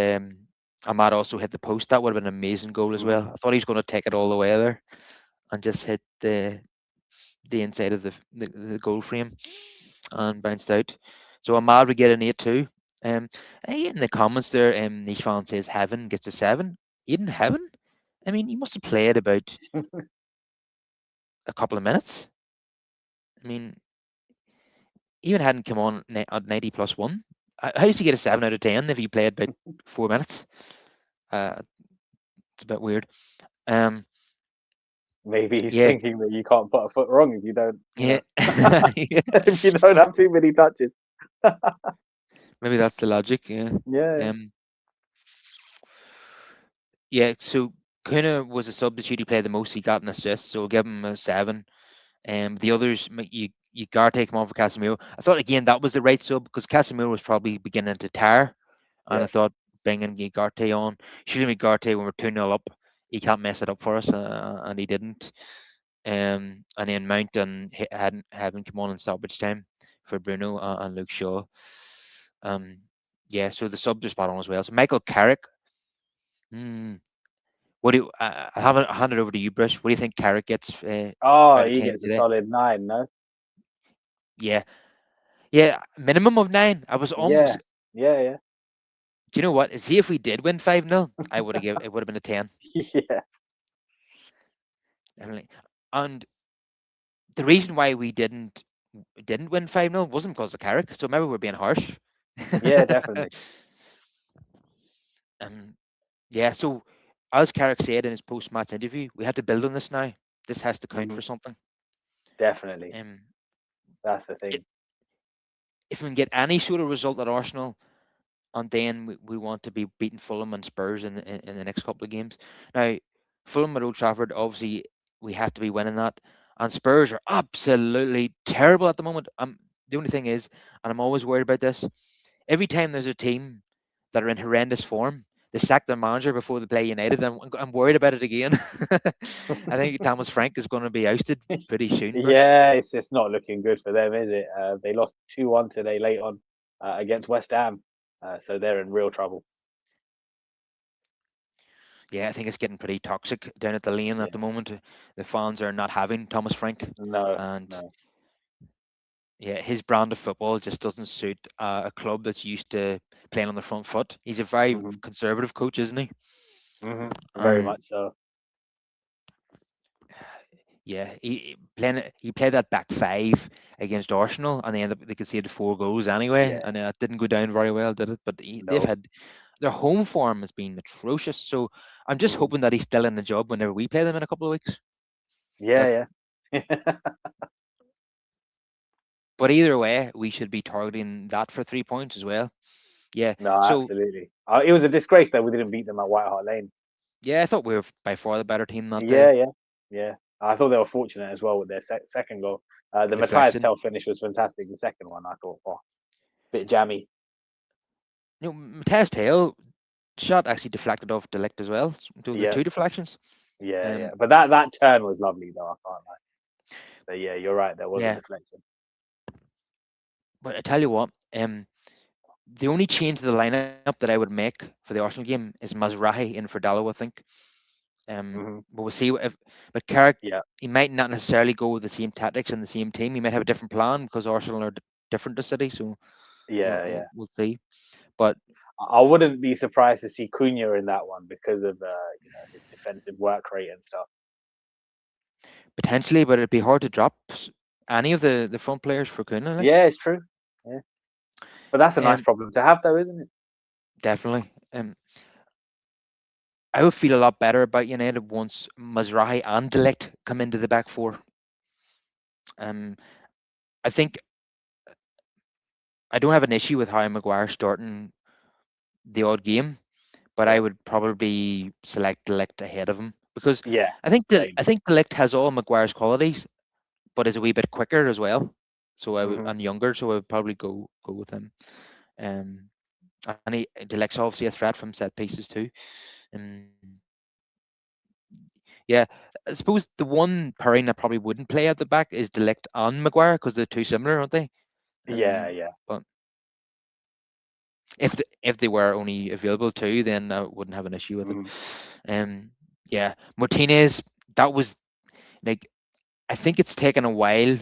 Ahmad also hit the post. That would have been an amazing goal as Hmm. well. I thought he was going to take it all the way there and just hit the inside of the goal frame and bounced out. So Ahmad would get an 8 too. Um, in the comments there, Nishvan says Heaven gets a 7. Even Heaven? I mean, he must have played about a couple of minutes. I mean, even hadn't come on at 90 plus 1. How does he get a 7 out of 10 if he played about 4 minutes? Uh, it's a bit weird. Um, Maybe he's yeah, thinking that you can't put a foot wrong if you don't, yeah, yeah. if you don't have too many touches. Maybe that's the logic. Yeah. Yeah. Um, yeah. So Kuna was a substitute. He played the most. He got an assist, so we'll give him a 7. The others, you Garte come on for Casemiro. I thought again that was the right sub because Casemiro was probably beginning to tire, and I Yeah. thought bringing Garte on, shooting with Garte when we're 2-0 up, he can't mess it up for us, and he didn't. And then Mount and hadn't having come on in stoppage time for Bruno and Luke Shaw. Um, yeah, so the subs are spot on as well. So Michael Carrick, hmm, what do you, I have it handed over to you, Bruce. What do you think Carrick gets Oh, out of he 10 gets a today? solid 9, no? Yeah, yeah, minimum of 9. I was almost. Yeah. Yeah, yeah. Do you know what? See, if we did win 5-0, I would have given it would have been a 10. Yeah. Definitely. And the reason why we didn't win 5-0 wasn't because of Carrick. So maybe we're being harsh. Yeah, definitely. um, yeah. So as Carrick said in his post-match interview, we have to build on this now. This has to count Hmm. for something. Definitely. Um, That's the it, thing. if we can get any sort of result at Arsenal, and then we want to be beating Fulham and Spurs in the next couple of games. Now, Fulham at Old Trafford, obviously, we have to be winning that. And Spurs are absolutely terrible at the moment. The only thing is, and I'm always worried about this, every time there's a team that are in horrendous form, they sack their manager before they play United. I'm worried about it again. I think Thomas Frank is going to be ousted pretty soon, Bruce. Yeah, it's just not looking good for them, is it? They lost 2-1 today late on against West Ham. So they're in real trouble. Yeah, I think it's getting pretty toxic down at the lane at the Yeah. moment. The fans are not having Thomas Frank, No, and no. yeah, his brand of football just doesn't suit a club that's used to playing on the front foot. He's a very Hmm. conservative coach, isn't he? Hmm. Very And much so. yeah, he played that back five against Arsenal, and they conceded 4 goals anyway, Yeah. and it didn't go down very well, did it? But they've No. had their home form has been atrocious. So I'm just Hmm. hoping that he's still in the job whenever we play them in a couple of weeks. That's Yeah, yeah. But either way, we should be targeting that for 3 points as well. Yeah. No, So absolutely. It was a disgrace that we didn't beat them at White Hart Lane. yeah, I thought we were by far the better team that Yeah, day. yeah, yeah. I thought they were fortunate as well with their second goal. The Matthias Deflection. Tell finish was fantastic. The second one, I thought, oh, bit jammy. Matthias Tail shot actually deflected off Delict as well. There were Yeah, two deflections. yeah. Um, But that turn was lovely, though. I can't lie. But yeah, you're right. There was a yeah, deflection. but I tell you what, the only change to the lineup that I would make for the Arsenal game is Mazrahi in for Dallo, I think. Hmm. But we'll see if, but Carrick, Yeah, he might not necessarily go with the same tactics and the same team. He might have a different plan because Arsenal are different to City, so yeah. we'll see. But I wouldn't be surprised to see Cunha in that one because of his defensive work rate and stuff. potentially, but it'd be hard to drop any of the front players for Kuna, like. Yeah, it's true. Yeah, but that's a nice Um, problem to have, though, isn't it? definitely. I would feel a lot better about United once Mazrahi and Delict come into the back four. Um, I think I don't have an issue with Harry Maguire starting the odd game, but I Yeah, would probably select Delict ahead of him because yeah, I same. think Delict has all Maguire's qualities, but is a wee bit quicker as well. So I would Hmm. and younger, so I would probably go with him. Um, and Delict's obviously a threat from set pieces too. Um, yeah, I suppose the one pairing that probably wouldn't play at the back is Delict and Maguire because they're too similar, aren't they? Yeah. But if they were only available two, then I wouldn't have an issue with it. Hmm. Um, yeah, Martinez. That was like I think it's taken a while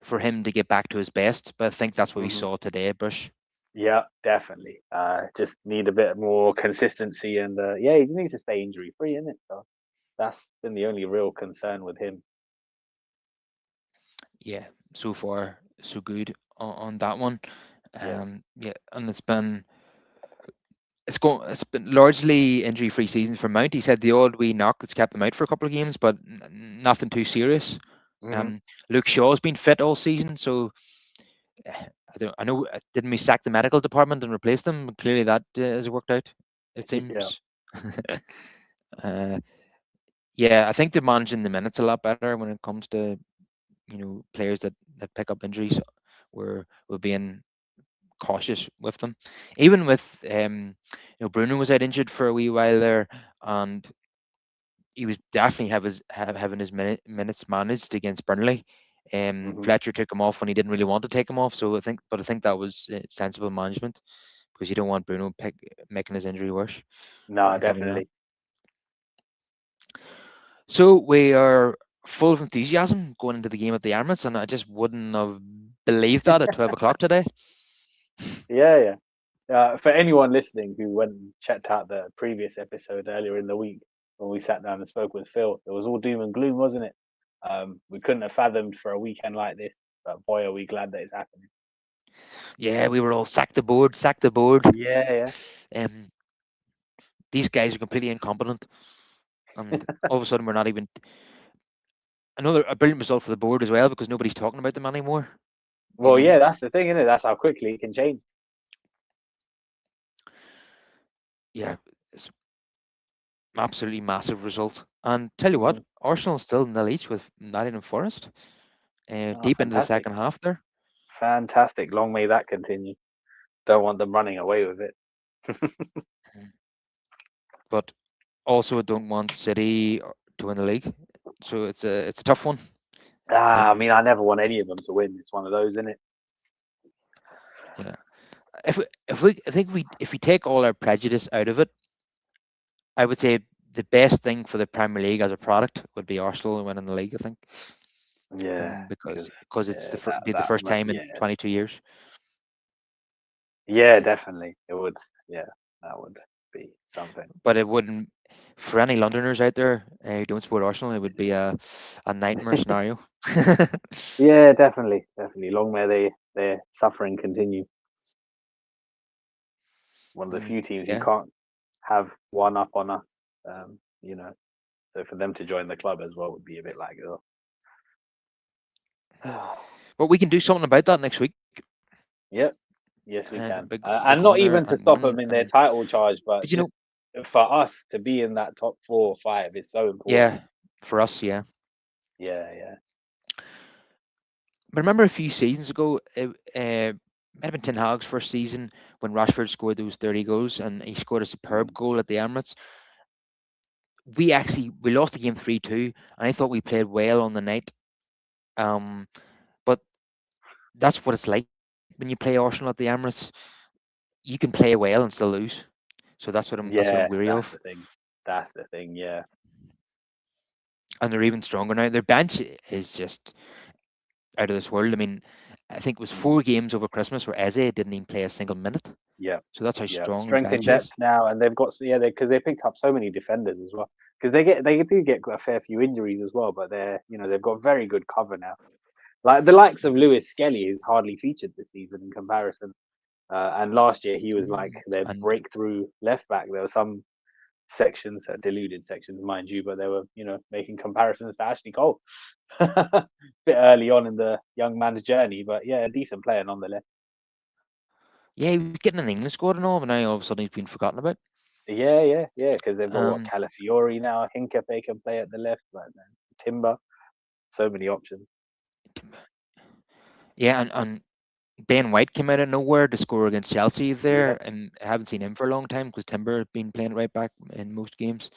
for him to get back to his best, but I think that's what we Hmm. saw today, Brush. Yeah, definitely. Just need a bit more consistency, and yeah, he just needs to stay injury free, isn't it? So that's been the only real concern with him. Yeah, so far so good on that one. Yeah. Yeah, and it's been largely injury free season for Mount. He said the odd wee knock that's kept him out for a couple of games, but nothing too serious. Hmm. Um, Luke Shaw's been fit all season, so I know didn't we sack the medical department and replace them? Clearly that has worked out. It Yeah. seems. uh, yeah, I think they're managing the minutes a lot better when it comes to players that pick up injuries. We're being cautious with them. Even with Bruno was out injured for a wee while there, and he was definitely having his minutes managed against Burnley. Hmm. Fletcher took him off when he didn't really want to take him off, so I think that was sensible management because you don't want Bruno making his injury worse. I No, can tell you that. definitely. So we are full of enthusiasm going into the game at the Emirates, and I just wouldn't have believed that at 12 o'clock today. Yeah. For anyone listening who went and checked out the previous episode earlier in the week when we sat down and spoke with Phil, it was all doom and gloom, wasn't it? We couldn't have fathomed for a weekend like this, but boy, are we glad that it's happening. Yeah, we were all sack the board, sack the board. Yeah. Um, these guys are completely incompetent, and all of a sudden we're not even another a brilliant result for the board as well because nobody's talking about them anymore. You Well, yeah, know, that's the thing, isn't it? That's how quickly it can change. yeah, it's absolutely massive result. And tell you what, Hmm. Arsenal still nil each with Nottingham Forest, Oh, deep into the fantastic. second half there. Fantastic. Long may that continue. Don't want them running away with it. Mm. But also, I don't want City to win the league, so it's a tough one. I mean, I never want any of them to win. It's one of those, isn't it? Yeah, I think we if we take all our prejudice out of it, I would say the best thing for the Premier League as a product would be Arsenal winning the league. I think, Yeah, because it's yeah, be the first time in yeah, 22 years. yeah, definitely. It would, yeah, that would be something. But it wouldn't for any Londoners out there who don't support Arsenal. It would be a nightmare scenario. Yeah, definitely. Long may their suffering continue. One of the few teams who Yeah. can't have one up on us. You know, so for them to join the club as well would be a bit like, oh. But we can do something about that next week. Yep. Yes, we can. Big And not winner even to and stop one. them in their title charge, but But you know, just for us to be in that top 4 or 5 is so important. yeah, for us, yeah. Yeah, yeah. But remember a few seasons ago, might have been Ten Hag's first season when Rashford scored those 30 goals and he scored a superb Mm. goal at the Emirates. We lost the game 3-2, and I thought we played well on the night. Um, but that's what it's like when you play Arsenal at the Emirates. You can play well and still lose. So that's what I'm Yeah, weary that's of. the thing. That's the thing. Yeah. And they're even stronger now. Their bench is just out of this world. I mean, I think it was Mm. 4 games over Christmas where Eze didn't even play a single minute. Yeah. So that's how Yeah. strong their Strength in bench depth is. now, and they've got yeah, because they picked up so many defenders as well. Because they do get a fair few injuries as well, but they've got very good cover now. Like the likes of Lewis Skelly is hardly featured this season in comparison. And last year he was like their And breakthrough left back. There were some sections, deluded sections, mind you, but they were making comparisons to Ashley Cole. Bit early on in the young man's journey, but yeah, a decent player nonetheless. yeah, he was getting an England squad and all, but now all of a sudden he's been forgotten about. Yeah, yeah, yeah. Because they've got what Um, Calafiori now, Hincapié can play at the left, like Timber. So many options. yeah, and Ben White came out of nowhere to score against Chelsea Yep, there, and I haven't seen him for a long time because Timber had been playing right back in most games.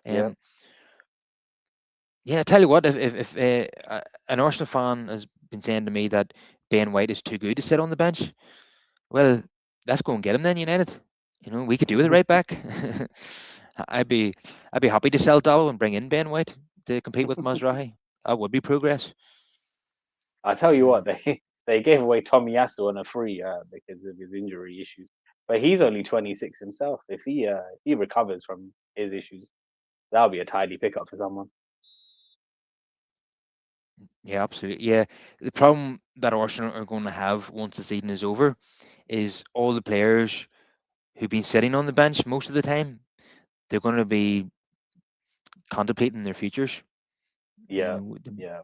yep. Um, yeah, I tell you what, if an Arsenal fan has been saying to me that Ben White is too good to sit on the bench, well, let's go and get him then, United. We could do with a right back. I'd be I'd be happy to sell Dallo and bring in Ben White to compete with Mazrahi. That would be progress. I tell you what, Mm, they gave away Tommy Yasu on a free because of his injury issues. But he's only 26 himself. If he recovers from his issues, that'll be a tidy pickup for someone. yeah, absolutely. Yeah, the problem that Arsenal are going to have once the season is over is all the players who've been sitting on the bench most of the time. They're going to be contemplating their futures. You Yeah, know, yeah.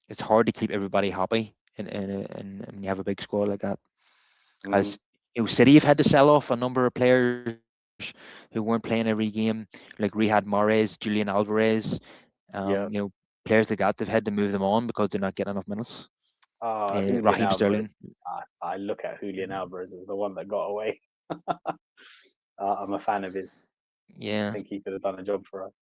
it's hard to keep everybody happy, and when you have a big squad like that. Hmm. As City have had to sell off a number of players who weren't playing every game, like Riyad Mahrez, Julian Alvarez, Yeah. players like that. They've had to move them on because they're not getting enough minutes. Julian Raheem Alvarez. Sterling, I look at Julian Alvarez as the one that got away. I'm a fan of his. I yeah, think he could have done a job for us.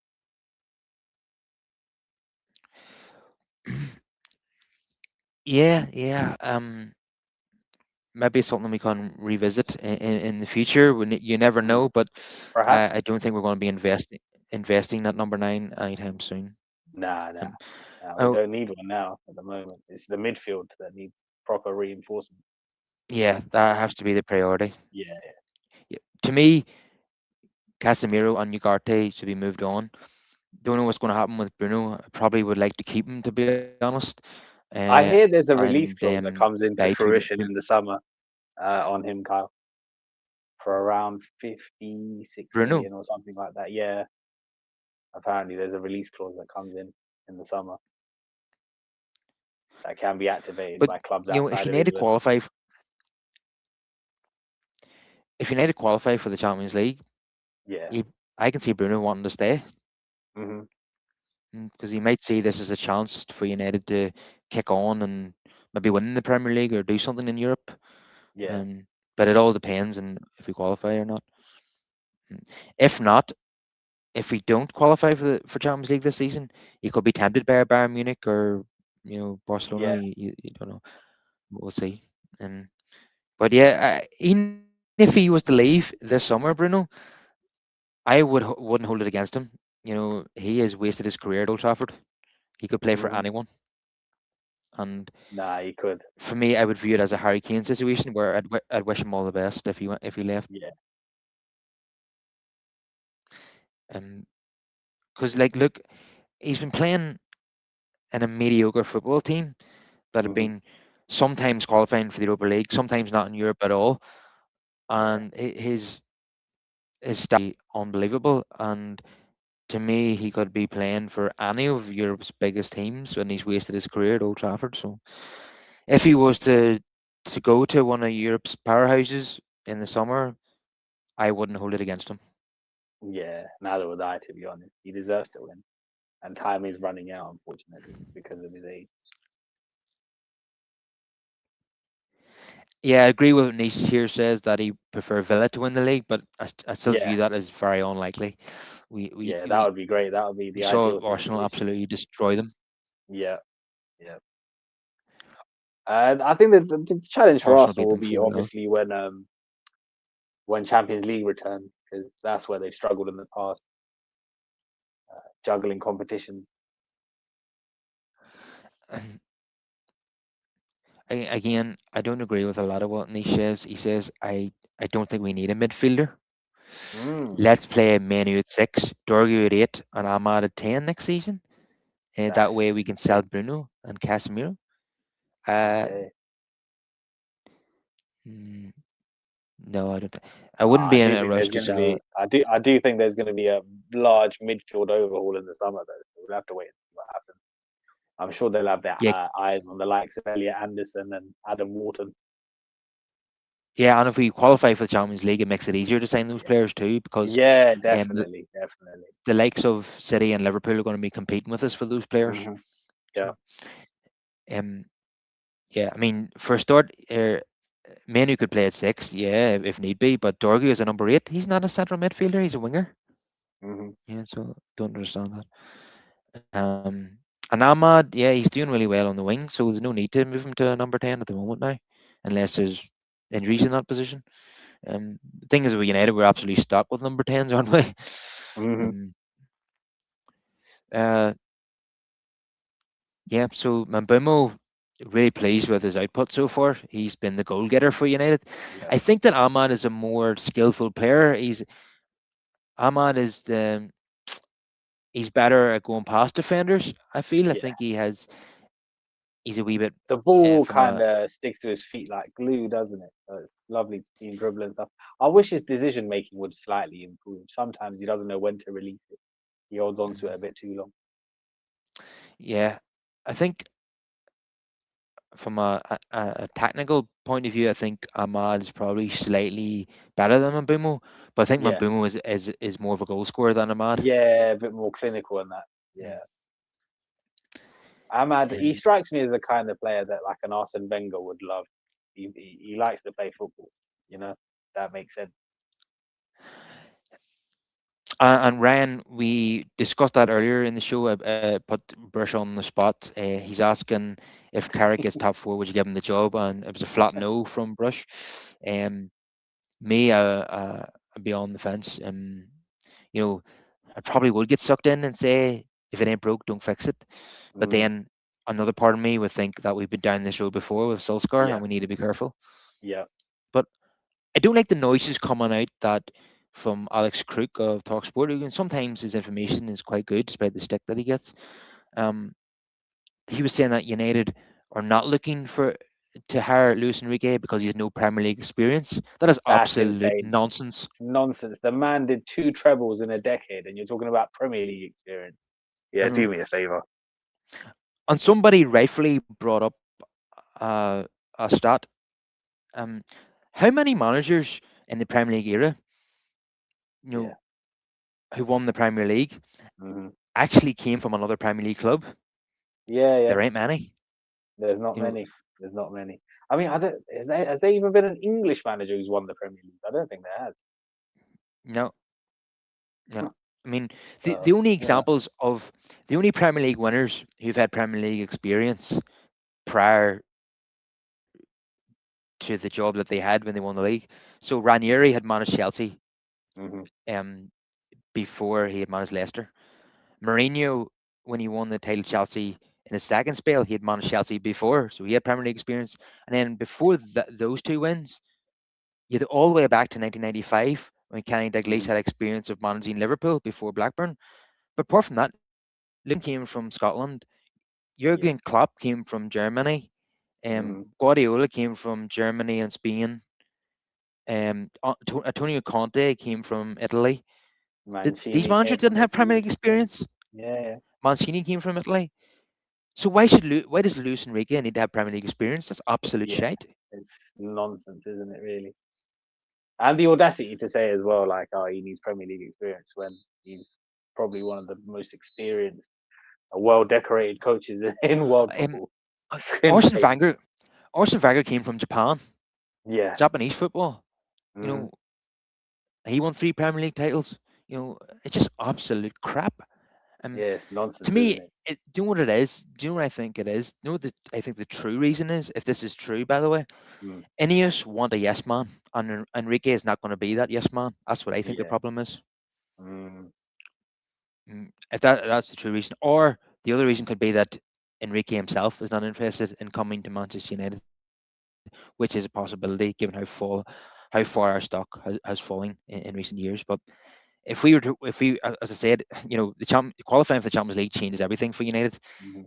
yeah. Maybe it's something we can revisit in the future. You never Mm. know, but Perhaps. I don't think we're going to be investing at number 9 anytime soon. Nah, nah, Um, nah. We oh, don't need one now at the moment. It's the midfield that needs proper reinforcement. yeah, that has to be the priority. Yeah. Yeah, to me, Casemiro and Ugarte should be moved on. Don't know what's going to happen with Bruno. I probably would like to keep him, to be honest. I hear there's a And release clause that comes buy into Bruno. fruition in the summer on him, Kyle, for around 56 Bruno. million or something like that. Yeah, apparently there's a release clause that comes in the summer that can be activated But by clubs if outside of United England. qualify, if United qualify for the Champions League, Yeah. he, I can see Bruno wanting to stay Hmm. because he might see this as a chance for United to kick on and maybe win the Premier League or do something in Europe. Yeah. Um, but it all depends on if we qualify or not. Mm. If not, if we don't qualify for Champions League this season, he could be tempted by a Bayern Munich or Barcelona. Yeah. You don't know. We'll see. Um, but yeah, even if he was to leave this summer, Bruno, wouldn't hold it against him. He has wasted his career at Old Trafford. He could play for Hmm. anyone, and Nah, he could. for me, I would view it as a Harry Kane situation where I'd wish him all the best if he left. Yeah. Um, because look, he's been playing in a mediocre football team that have Hmm. been sometimes qualifying for the Europa League, sometimes not in Europe at all, Yeah. and his unbelievable. And to me, he could be playing for any of Europe's biggest teams, and he's wasted his career at Old Trafford. So if he was to go to one of Europe's powerhouses in the summer, I wouldn't hold it against him. Yeah. Neither would I, to be honest. He deserves to win. and time is running out, unfortunately, because of his age. Yeah, I agree with what Nice here says that he prefer Villa to win the league, but I still Yeah, view that as very unlikely. We we yeah, that we would be great. That would be we the saw ideal Arsenal situation. absolutely destroy them. Yeah, yeah. And I think the challenge for Arsenal Arsenal beat will them be 4-0. obviously when Champions League return, because that's where they've struggled in the past, juggling competition. Again, I don't agree with a lot of what Nice says. He says, I don't think we need a midfielder. Mm, Let's play Manu at 6, Dorgu at 8, and Ahmad at 10 next season. That that's way we can sell Bruno and Casemiro. Uh, okay. mm, no, I don't. I wouldn't I be in do a think rush there's to going to sell. be. I do think there's going to be a large midfield overhaul in the summer, though. So we'll have to wait and see what happens. I'm sure they'll have their Yeah, eyes on the likes of Elliot Anderson and Adam Wharton. yeah, and if we qualify for the Champions League, it makes it easier to sign those Yeah, players too, because yeah, the, definitely, definitely. the likes of City and Liverpool are going to be competing with us for those players. Hmm. Yeah. So, um, yeah, I mean, for a start, Manu could play at 6, yeah, if need be, but Dorgu is a number 8. He's not a central midfielder; he's a winger. Hmm. Yeah, so don't understand that. And Ahmad, yeah, he's doing really well on the wing, so there's no need to move him to number 10 at the moment now, unless there's injuries in that position. The thing is, with United, we're absolutely stuck with number 10s, aren't we? Hmm. Um, uh, yeah, so Mambumo, really pleased with his output so far. He's been the goal getter for United. Yeah. I think that Ahmad is a more skillful player. Ahmad is he's better at going past defenders. I feel. I Yeah. think he's a wee bit The ball from kind a of sticks to his feet like glue, doesn't it? So it's lovely to see him dribble and stuff. I wish his decision making would slightly improve. Sometimes he doesn't know when to release it. He holds on to it a bit too long. yeah. I think from a technical point of view, I think Ahmad is probably slightly better than Mambumo, but I think Yeah. Mambumo is more of a goal scorer than Ahmad. Yeah, a bit more clinical in that. Mm. Yeah. Ahmad, he Um, strikes me as the kind of player that like an Arsene Wenger would love. He likes to play football, you know? That makes sense. and Ryan, we discussed that earlier in the show. Put Brush on the spot. He's asking if Carrick gets top 4, would you give him the job? And it was a flat no from Brush. Um, me, I'd be on the fence. You know, I probably would get sucked in and say, if it ain't broke, don't fix it. But Mm, then another part of me would think that we've been down this road before with Solskjaer yeah, and we need to be careful. yeah. But I don't like the noises coming out that from Alex Crook of Talksport. And sometimes his information is quite good despite the stick that he gets. Um, he was saying that United are not looking to hire Luis Enrique because he has no Premier League experience. That is That's absolute insane. nonsense. Nonsense. The man did two trebles in a decade, and you're talking about Premier League experience. Yeah, And do me a favor. somebody rightfully brought up a stat. Um, how many managers in the Premier League era, you Yeah. know, who won the Premier League Hmm. actually came from another Premier League club? Yeah, yeah. There ain't many. There's not You know, many. There's not many. I mean, I don't. Has there even been an English manager who's won the Premier League? I don't think there has. no, no. I mean, the So only you know. examples of the only Premier League winners who've had Premier League experience prior to the job that they had when they won the league. So Ranieri had managed Chelsea Hmm. um, before he had managed Leicester. Mourinho, when he won the title Chelsea in his second spell, he had managed Chelsea before, so he had Premier League experience. And then before those two wins, you had all the way back to 1995 when Kenny Dalglish Hmm. had experience of managing Liverpool before Blackburn. But apart from that, Luton came from Scotland. Yeah. Jurgen Klopp came from Germany. Hmm. Guardiola came from Germany and Spain. Antonio Conte came from Italy. These Mancini managers came from didn't have Premier Italy. League experience. Yeah, yeah. Mancini came from Italy. So why does Luis Enrique need to have Premier League experience? That's absolute Yeah. shite. It's nonsense, isn't it? Really. And the audacity to say as well, like, oh, he needs Premier League experience when he's probably one of the most experienced. well decorated coaches in world Um, football. uh, It's Arsene insane. Wenger, Arsene Wenger came from Japan, Yeah. Japanese football. You Mm, know, he won 3 Premier League titles. It's just absolute crap. Um, yeah, it's to nonsense, me, isn't it? do you know what it is? Do you know what I think it is? You know what I think the true reason is, if this is true, by the way, Mm, Ineos want a yes man, and Enrique is not going to be that yes man. That's what I think the yeah. problem is. Mm, If that's the true reason, or the other reason could be that Enrique himself is not interested in coming to Manchester United, which is a possibility given how far our stock has fallen in recent years. But if we, as I said, qualifying for the Champions League changes everything for United mhm.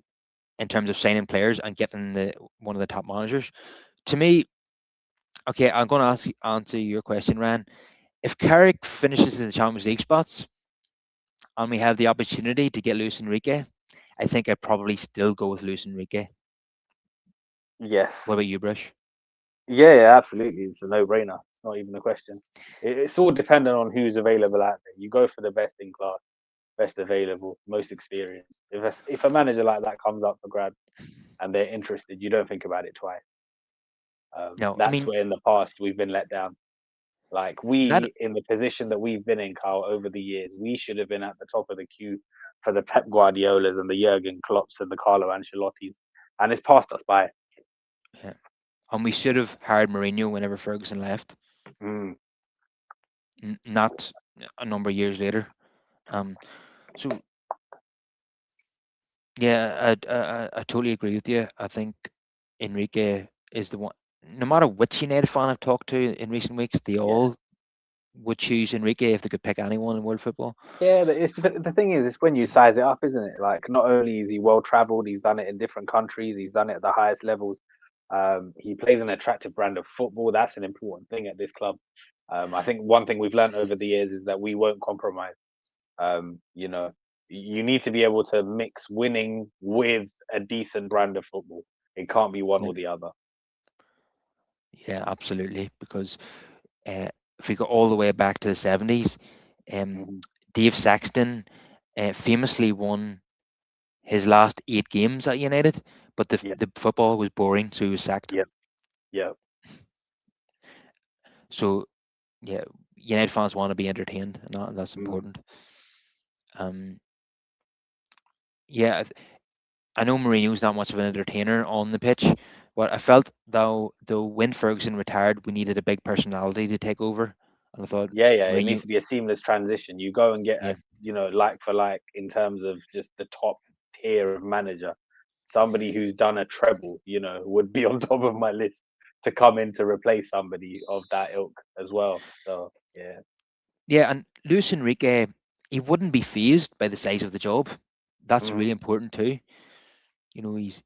in terms of signing players and getting the one of the top managers. To me, okay, I'm going to answer your question, Ryan. If Carrick finishes in the Champions League spots and we have the opportunity to get Luis Enrique, I think I'd probably still go with Luis Enrique. Yes. What about you, Brush? Yeah, yeah, absolutely. It's a no-brainer. It's not even a question. It's all dependent on who's available out there. You go for the best in class, best available, most experienced. If a manager like that comes up for grabs and they're interested, you don't think about it twice. No, I That's mean where in the past we've been let down. Like that. we, in the position that we've been in, Carl, over the years, we should have been at the top of the queue for the Pep Guardiolas and the Jurgen Klopps and the Carlo Ancelottis, and it's passed us by. Yeah. And we should have hired Mourinho whenever Ferguson left, Mm, not a number of years later. Um, so yeah, I totally agree with you. I think Enrique is the one. No matter which United fan I've talked to in recent weeks, they yeah. all would choose Enrique if they could pick anyone in world football. Yeah, the thing is, it's when you size it up, isn't it? Like, not only is he well traveled, he's done it in different countries, he's done it at the highest levels. He plays an attractive brand of football. That's an important thing at this club. I think one thing we've learned over the years is that we won't compromise. You know, you need to be able to mix winning with a decent brand of football. It can't be one Yeah, or the other. yeah, absolutely. Because uh, if we go all the way back to the 70s, um, Hmm. Dave Saxton famously won his last 8 games at United, but Yeah, the football was boring, so he was sacked. yeah, yeah. So yeah, United fans want to be entertained, and that's Mm. important. Um, yeah, I know Mourinho's not much of an entertainer on the pitch, but I felt though when Ferguson retired, we needed a big personality to take over, and I thought Yeah, yeah, it needs Mourinho, to be a seamless transition. You go and get yeah, like for like in terms of just the top tier of manager. Somebody who's done a treble, would be on top of my list to come in to replace somebody of that ilk as well. So yeah, yeah, and Luis Enrique, he wouldn't be phased by the size of the job. That's mm, really important too. He's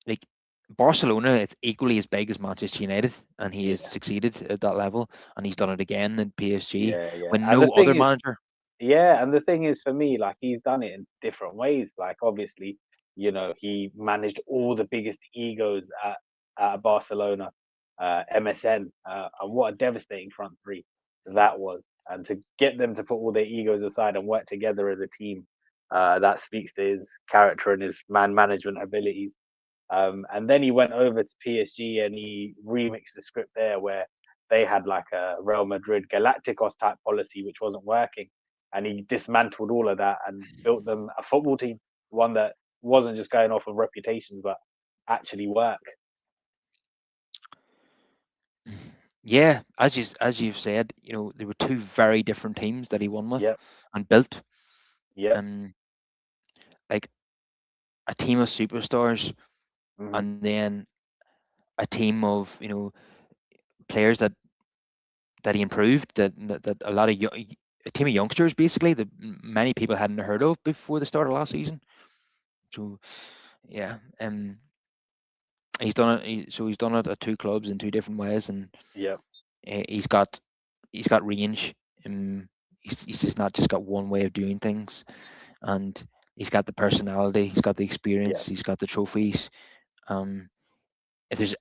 like Barcelona. It's equally as big as Manchester United, and he has yeah, succeeded at that level, and he's done it again in PSG yeah, yeah. when And the no other thing is, manager. yeah, and the thing is for me, like he's done it in different ways. Like obviously, he managed all the biggest egos at Barcelona, MSN, and what a devastating front three that was. And to get them to put all their egos aside and work together as a team, that speaks to his character and his man management abilities. And then he went over to PSG and he remixed the script there where they had like a Real Madrid Galacticos type policy, which wasn't working. And he dismantled all of that and built them a football team, one that wasn't just going off of reputations, but actually work. Yeah, as you've said, there were two very different teams that he won with Yep, and built, yep, and like a team of superstars, hmm, and then a team of players that he improved, that a lot of a team of youngsters basically that many people hadn't heard of before the start of last season. So yeah, he's done it at two clubs in two different ways, and yep, he's got range. He's just not just got one way of doing things, and he's got the personality, he's got the experience, yep. he's got the trophies. Um, if there's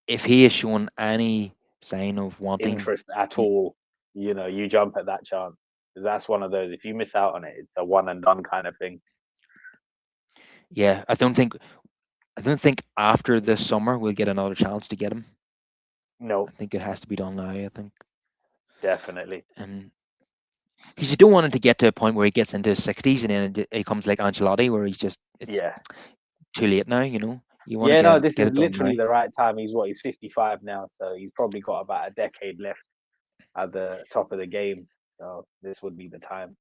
if he is showing any sign of wanting, Interest at y- all, you jump at that chance. 'Cause that's one of those. If you miss out on it, it's a one and done kind of thing. Yeah, I don't think after this summer we'll get another chance to get him. I No, think it has to be done now. I think, definitely. um, because you don't want him to get to a point where he gets into his 60s and then he comes like Ancelotti, where he's just it's Yeah. too late now. You want to Yeah, no, this get is it done now. literally the right time. He's 55 now, so he's probably got about a decade left at the top of the game. So this would be the time.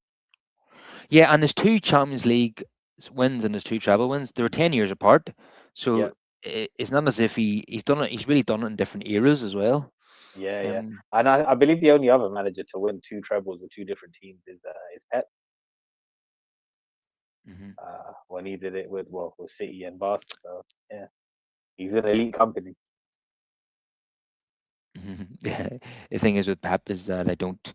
Yeah, and his two Champions League wins and his two treble wins, they were 10 years apart. Yeah, So it's not as if he's done it. He's really done it in different eras as well. yeah, yeah. Um, And I believe the only other manager to win two trebles with two different teams is Pep. mhm. When he did it with City and Barca. So yeah, he's an elite company. Yeah, the thing is with Pep is that I don't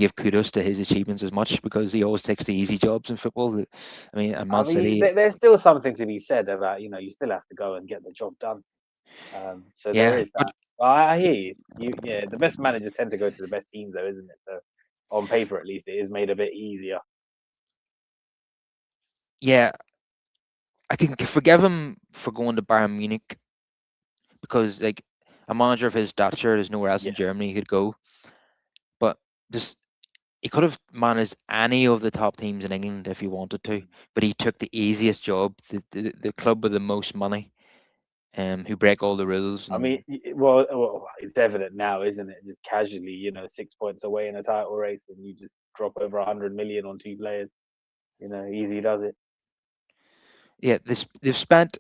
give kudos to his achievements as much because he always takes the easy jobs in football. I mean, at I Man mean, City, there's still something to be said about you still have to go and get the job done. So there yeah, is but that. I hear you. Yeah, the best managers tend to go to the best teams, though, isn't it? So on paper, at least, it is made a bit easier. yeah, I can forgive him for going to Bayern Munich because like a manager of his stature, there's nowhere else Yeah. in Germany he could go. But just he could have managed any of the top teams in England if he wanted to, Mm. but he took the easiest job, the club with the most money, who break all the rules, I mean, and it's evident now, isn't it? Just casually, 6 points away in a title race, and you just drop over 100 million on two players. Easy does it. yeah, they've spent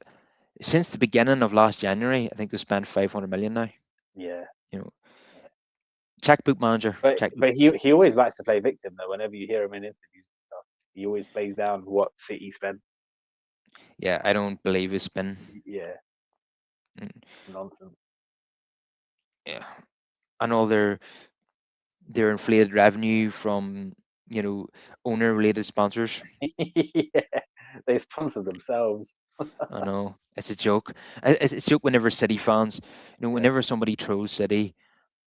since the beginning of last January. I think they've spent 500 million now. Yeah. You know, checkbook manager, But checkbook. but he always likes to play victim though. Whenever you hear him in interviews and stuff, he always plays down what City spent. Yeah, I don't believe it's been. Yeah, Mm, nonsense. yeah, and all their inflated revenue from owner related sponsors. Yeah, they sponsor themselves. I know it's a joke. It's a joke whenever City fans, Yeah. whenever somebody trolls City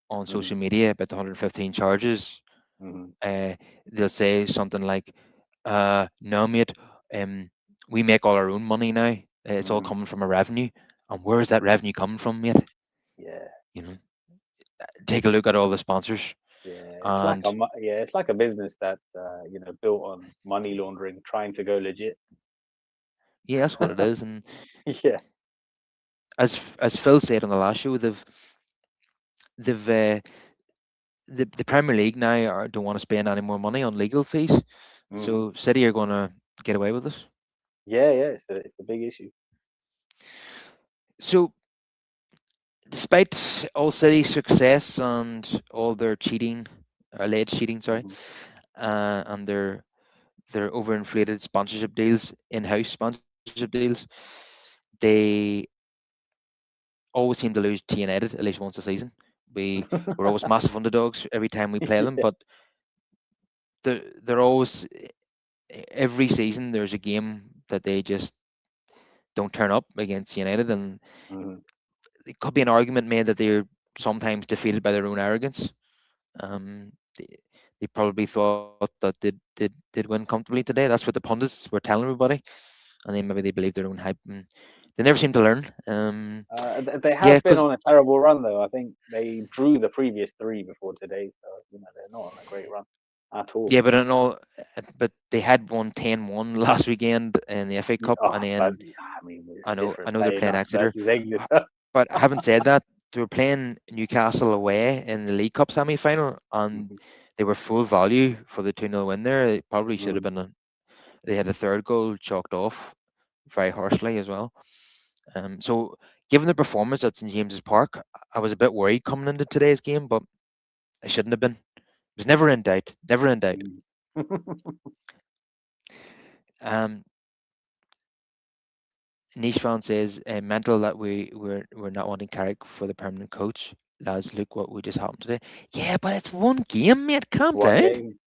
on Hmm. social media about the 115 charges, Hmm. uh, they'll say something like, "No, mate, um, we make all our own money now. It's all Hmm. coming from our revenue, and where is that revenue coming from, mate? Yeah, You know, take a look at all the sponsors, yeah. and It's like a business that built on money laundering, trying to go legit. yeah, that's what it is. And Yeah. as Phil said on the last show, they've the Premier League now don't want to spend any more money on legal fees, Hmm. so City are going to get away with this. Yeah, yeah. It's a big issue. So, despite all City's success and all their cheating, alleged cheating, sorry, Hmm. and their overinflated sponsorship deals, in-house sponsorship deals, they always seem to lose to United at least once a season. We're always massive underdogs every time we play them, Yeah. but they're always every season there's a game that they just don't turn up against United, and Hmm. it could be an argument made that they're sometimes defeated by their own arrogance. They, they probably thought that did win comfortably today. That's what the pundits were telling everybody, and then maybe they believed their own hype, and they never seem to learn. They Yeah, have been because on a terrible run though. I think they drew the previous three before today, so they're not on a great run at all. yeah, but in all, but they had won 10-1 last weekend in the FA Cup, Oh, and but then I mean, it's I different know they're playing playing us Exeter, versus uh, Exeter. but having said that, they were playing Newcastle away in the League Cup semi final, and Mhm, they were full value for the 2-0 win there. It probably should have mhm. been they had a third goal chalked off very harshly as well. So given the performance at St James's Park, I was a bit worried coming into today's game, but I shouldn't have been. It was never in doubt. Never in doubt. Mm. Um, Niche fan says, mental that we're not wanting Carrick for the permanent coach. Lads, look what we just happened today. Yeah, but it's one game, mate. It's Calm one down. game.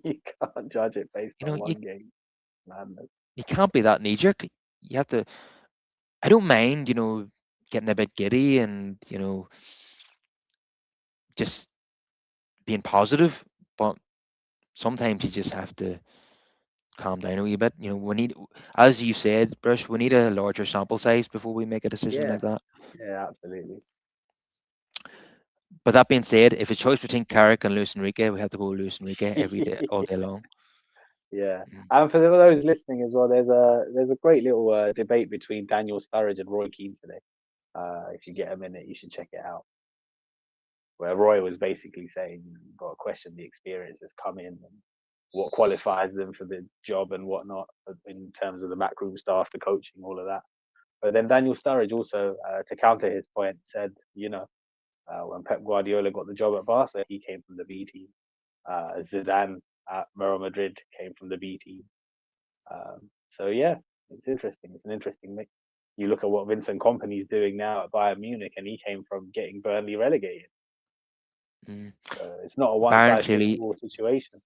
You can't judge it based You on know, you, one game. Madness. you can't be that knee jerk. You have to. I don't mind, getting a bit giddy and just being positive, but sometimes you just have to calm down a wee bit. We need, as you said, Brush, we need a larger sample size before we make a decision Yeah, like that. yeah, absolutely. But that being said, if it's choice between Carrick and Luis Enrique, we have to go Luis Enrique every day, all day long. Yeah, Mm, and for those listening as well, there's a great little debate between Daniel Sturridge and Roy Keane today. If you get a minute, you should check it out. Where Roy was basically saying, you've got to question the experience that's come in and what qualifies them for the job and whatnot in terms of the backroom staff, the coaching, all of that. But then Daniel Sturridge also, to counter his point, said, when Pep Guardiola got the job at Barca, he came from the B team. Zidane at Real Madrid came from the B team. So yeah, it's interesting. It's an interesting mix. You look at what Vincent Kompany's doing now at Bayern Munich, and he came from getting Burnley relegated. mm. So it's not a one Bayern size fits clearly, all situation.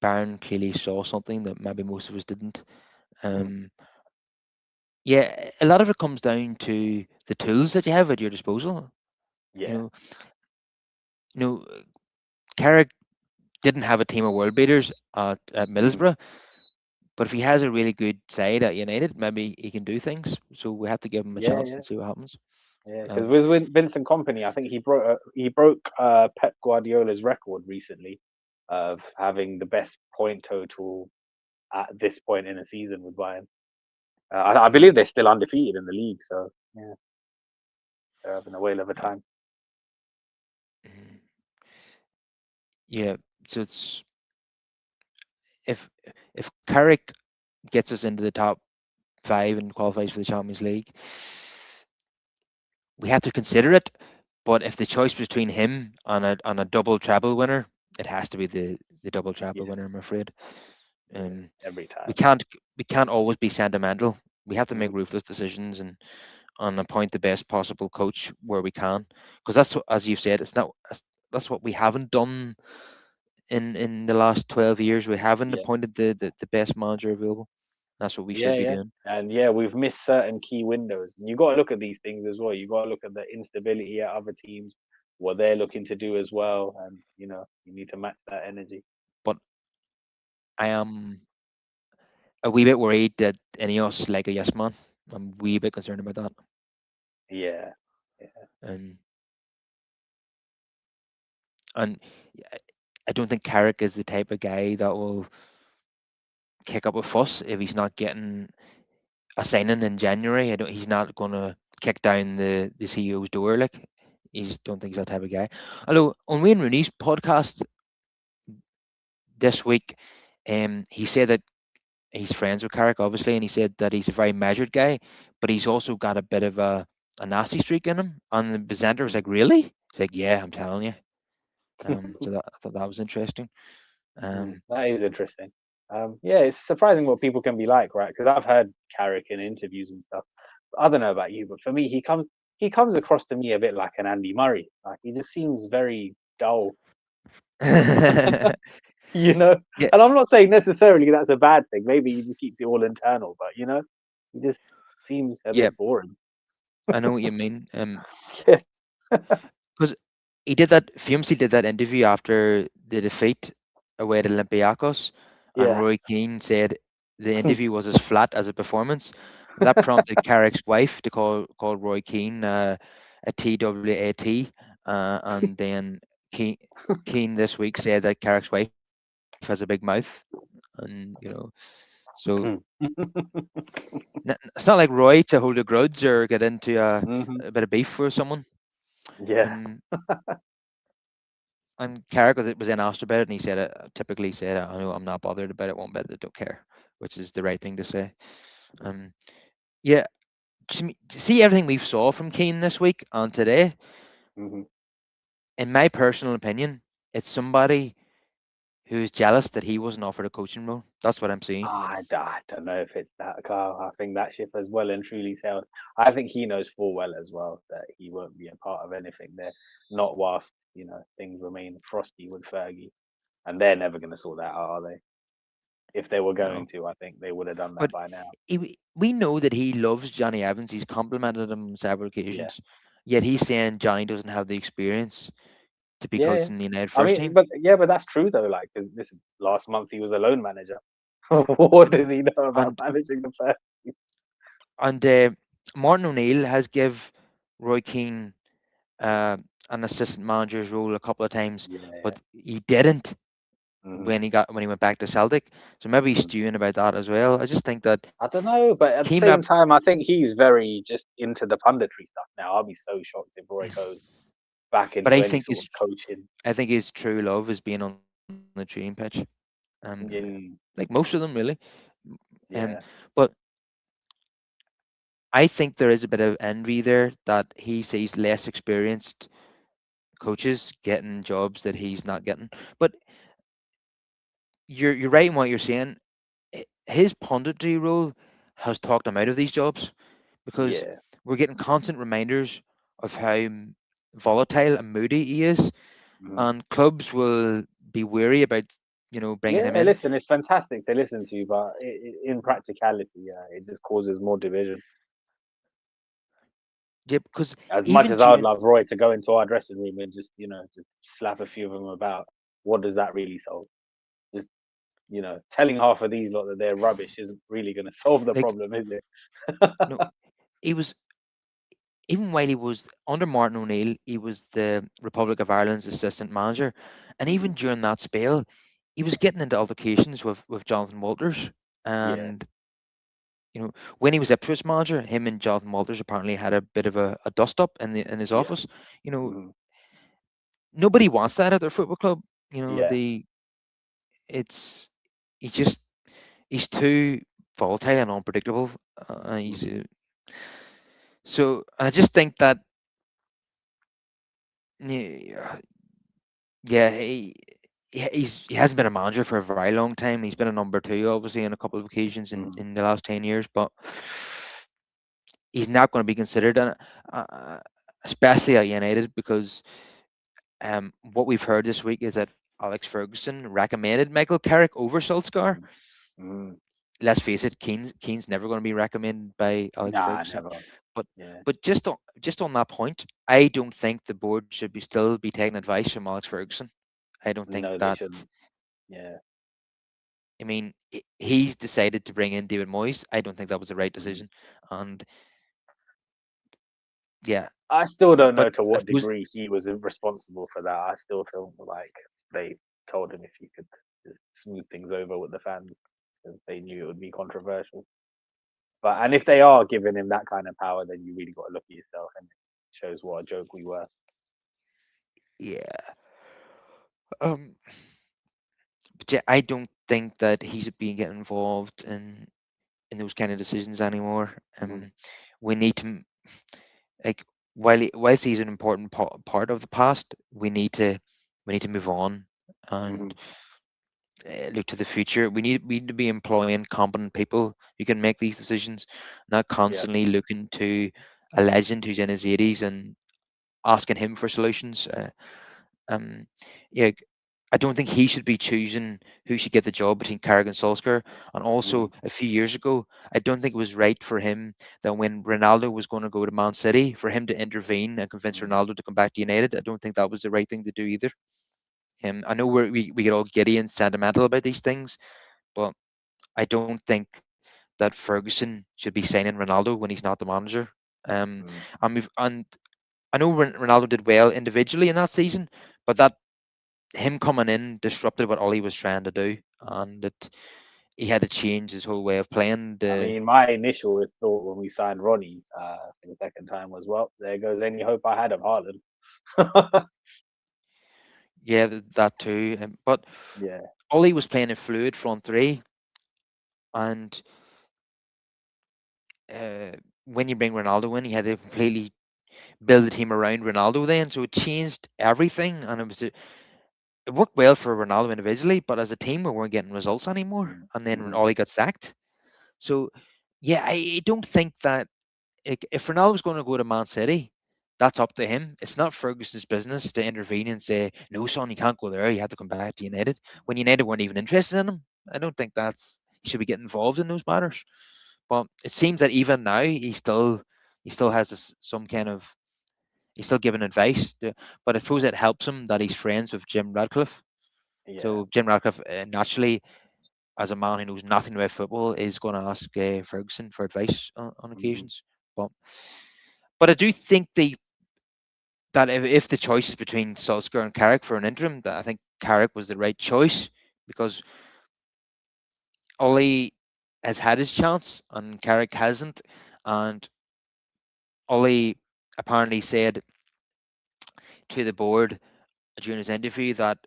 Bayern clearly saw something that maybe most of us didn't. Mm. Um, yeah, a lot of it comes down to the tools that you have at your disposal. You Yeah, know, you know, Carrick didn't have a team of world beaters at mm. Middlesbrough, but if he has a really good side at United, maybe he can do things. So we have to give him a Yeah, chance yeah, and see what happens. yeah. Because Um, with Vincent Company, I think he broke Pep Guardiola's record recently of having the best point total at this point in a season with Bayern. I believe mm, they're still undefeated in the league, so yeah, they're having a whale of a yeah, time. mm, yeah. So it's if if Carrick gets us into the top five and qualifies for the Champions League, we have to consider it. But if the choice between him and a double treble winner, it has to be the double treble Yeah, winner. I'm afraid. yeah, Um, every we time. can't we can't always be sentimental. We have to make Mhm. ruthless decisions and appoint the best possible coach where we can, because that's as you've said, it's not that's what we haven't done in the last 12 years. We haven't Yeah, appointed the best manager available. That's what we yeah, should be yeah, doing. and yeah, we've missed certain key windows. And you got to look at these things as well. You got to look at the instability at other teams, what they're looking to do as well, and you need to match that energy. But I am a wee bit worried that any of us like a yes man. I'm a wee bit concerned about that. Yeah, yeah, And and I I don't think Carrick is the type of guy that will kick up a fuss if he's not getting a signing in January. He's not going to kick down the CEO's door. Like, he's don't think he's that mm, type of guy. Although on Wayne Rooney's podcast this week, he said that he's friends with Carrick, obviously, and he said that he's a very measured guy, but he's also got a bit of a nasty streak in him. And the presenter was mm. like, "Really?" He's like, "Yeah, I'm telling you." So I thought that was interesting. Um, That is interesting. Yeah, it's surprising what people can be like, right? Because I've heard Carrick in interviews and stuff. I don't know about you, but for me, he comes across to me a bit like an Andy Murray. Like he just seems very dull, yeah, you know. And I'm not saying necessarily that's a bad thing. Maybe he just keeps it all internal, but he just seems a yeah, bit boring. I know what you mean. Yeah. Because he did that famously did that interview after the defeat away at Olympiacos, and Yeah. Roy Keane said the interview was as flat as a performance. And that prompted Carrick's wife to call Roy Keane a TWAT, and then Keane this week said that Carrick's wife has a big mouth, and so it's not like Roy to hold a grudge or get into Hmm. a bit of beef with someone. Yeah. Um, And Carrick was then asked about it, and he said, typically said, "I know I'm not bothered about it one bit. I don't care," which is the right thing to say. Um, yeah, to see everything we've saw from Keane this week and today. Hmm. In my personal opinion, it's somebody who's jealous that he wasn't offered a coaching role. That's what I'm seeing. I don't know if it's that, Carl. I think that ship has well and truly sailed. I think he knows full well as well that he won't be a part of anything there, not whilst things remain frosty with Fergie, and they're never going to sort that out, are they? If they were going No, to, I think they would have done that but by now. we know that he loves Johnny Evans. He's complimented him on several Yeah, occasions. Yet he's saying Johnny doesn't have the experience. to be Yeah, yeah. coaching the United I first mean, team. but yeah, but that's true though. Like, 'cause this last month he was a loan manager. What does he know about And managing the first? and Martin O'Neill has give Roy Keane uh, an assistant manager's role a couple of times, Yeah. but he didn't Hmm. when he went back to Celtic. So maybe he's Hmm. stewing about that as well. I just think that I don't know, but at the Keane, same time, I think he's very just into the punditry stuff now. I'll be so shocked if Roy goes back but into any sort of coaching. I think his true love is being on the training pitch. Like Mm, most of them really. Um, yeah, but I think there is a bit of envy there that he sees less experienced coaches getting jobs that he's not getting. But you're right in what you're saying. His punditry role has talked him out of these jobs because yeah. we're getting constant reminders of how volatile and moody he is, Mhm. and clubs will be wary about bringing him Yeah, in. listen, it's fantastic to listen to, but in practicality, yeah, it just causes more division. Yeah, because As much even as I would during love Roy to go into our dressing room and just, just slap a few of them about, what does that really solve? Just, telling half of these lot that they're rubbish isn't really going to solve the like problem, is it? no, he was even while he was under Martin O'Neill, he was the Republic of Ireland's assistant manager, and Hmm. even during that spell, he was getting into altercations with Jonathan Walters. Yeah, And when he was Ipswich manager, him and Jonathan Walters apparently had a bit of a dust up in his yeah, office. You know, hmm, nobody wants that at their football club. yeah, It's he just he's too volatile and unpredictable. He's hmm, so and I just think that yeah, yeah, he hasn't been a manager for a very long time. He's been a number two, obviously, on a couple of occasions hmm, in the last 10 years, but he's not going to be considered, and especially at United, because what we've heard this week is that Alex Ferguson recommended Michael Carrick over Solskjaer. hmm, hmm. Let's face it, Keane's never going to be recommended by Alex Nah, Ferguson. never. But Yeah, just on that point, I don't think the board should be still be taking advice from Alex Ferguson. I don't think no, they that. shouldn't. Yeah. I mean, he's decided to bring in David Moyes. I don't think that was the right Mhm. decision. And yeah, I still don't but know to I what suppose degree he was responsible for that. I still feel like they told him if he could just smooth things over with the fans, because they knew it would be controversial. And if they are giving him that kind of power, then you really got to look at yourself, and it shows what a joke we were. yeah. Um, but yeah, I don't think that he should be getting involved in those kind of decisions anymore. Hmm. We need to like whilst he's an important part of the past, we need to move on Hmm. and look to the future. We need to be employing competent people who can make these decisions, not Yeah. constantly looking to a legend who's in his 80s and asking him for solutions. Um, yeah, I don't think he should be choosing who should get the job between Carrick and Solskjaer. And Hmm. also, a few years ago, I don't think it was right for him that when Ronaldo was going to go to Man City, for him to intervene and convince Hmm. Ronaldo to come back to United. I don't think that was the right thing to do either. I know we get all giddy and sentimental about these things, but I don't think that Ferguson should be signing Ronaldo when he's not the manager. Hmm. And I know Ronaldo did well individually in that season, but that him coming in disrupted what Ollie was trying to do, and he had to change his whole way of playing. I mean, my initial thought when we signed Ronnie for the second time was, well, there goes any hope I had of Haaland. Yeah, that too. But Yeah. Ollie was playing a fluid front three, and uh, when you bring Ronaldo in, he had to completely build the team around Ronaldo. Then, so it changed everything, and it worked well for Ronaldo individually, but as a team, we weren't getting results anymore. And then Mm-hmm. Ollie got sacked. So yeah, I don't think that if Ronaldo's going to go to Man City, that's up to him. It's not Ferguson's business to intervene and say, "No, son, you can't go there. You have to come back to United." When United weren't even interested in him, I don't think that's he should be getting involved in those matters. But it seems that even now he still has some kind of He's still giving advice, but I suppose it helps him that he's friends with Jim Radcliffe. Yeah. So Jim Radcliffe, naturally, as a man who knows nothing about football, is going to ask Ferguson for advice on Hmm. occasions. But I do think that if the choice is between Solskjaer and Carrick for an interim, that I think Carrick was the right choice because Ollie has had his chance and Carrick hasn't. And Ollie apparently said to the board during his interview that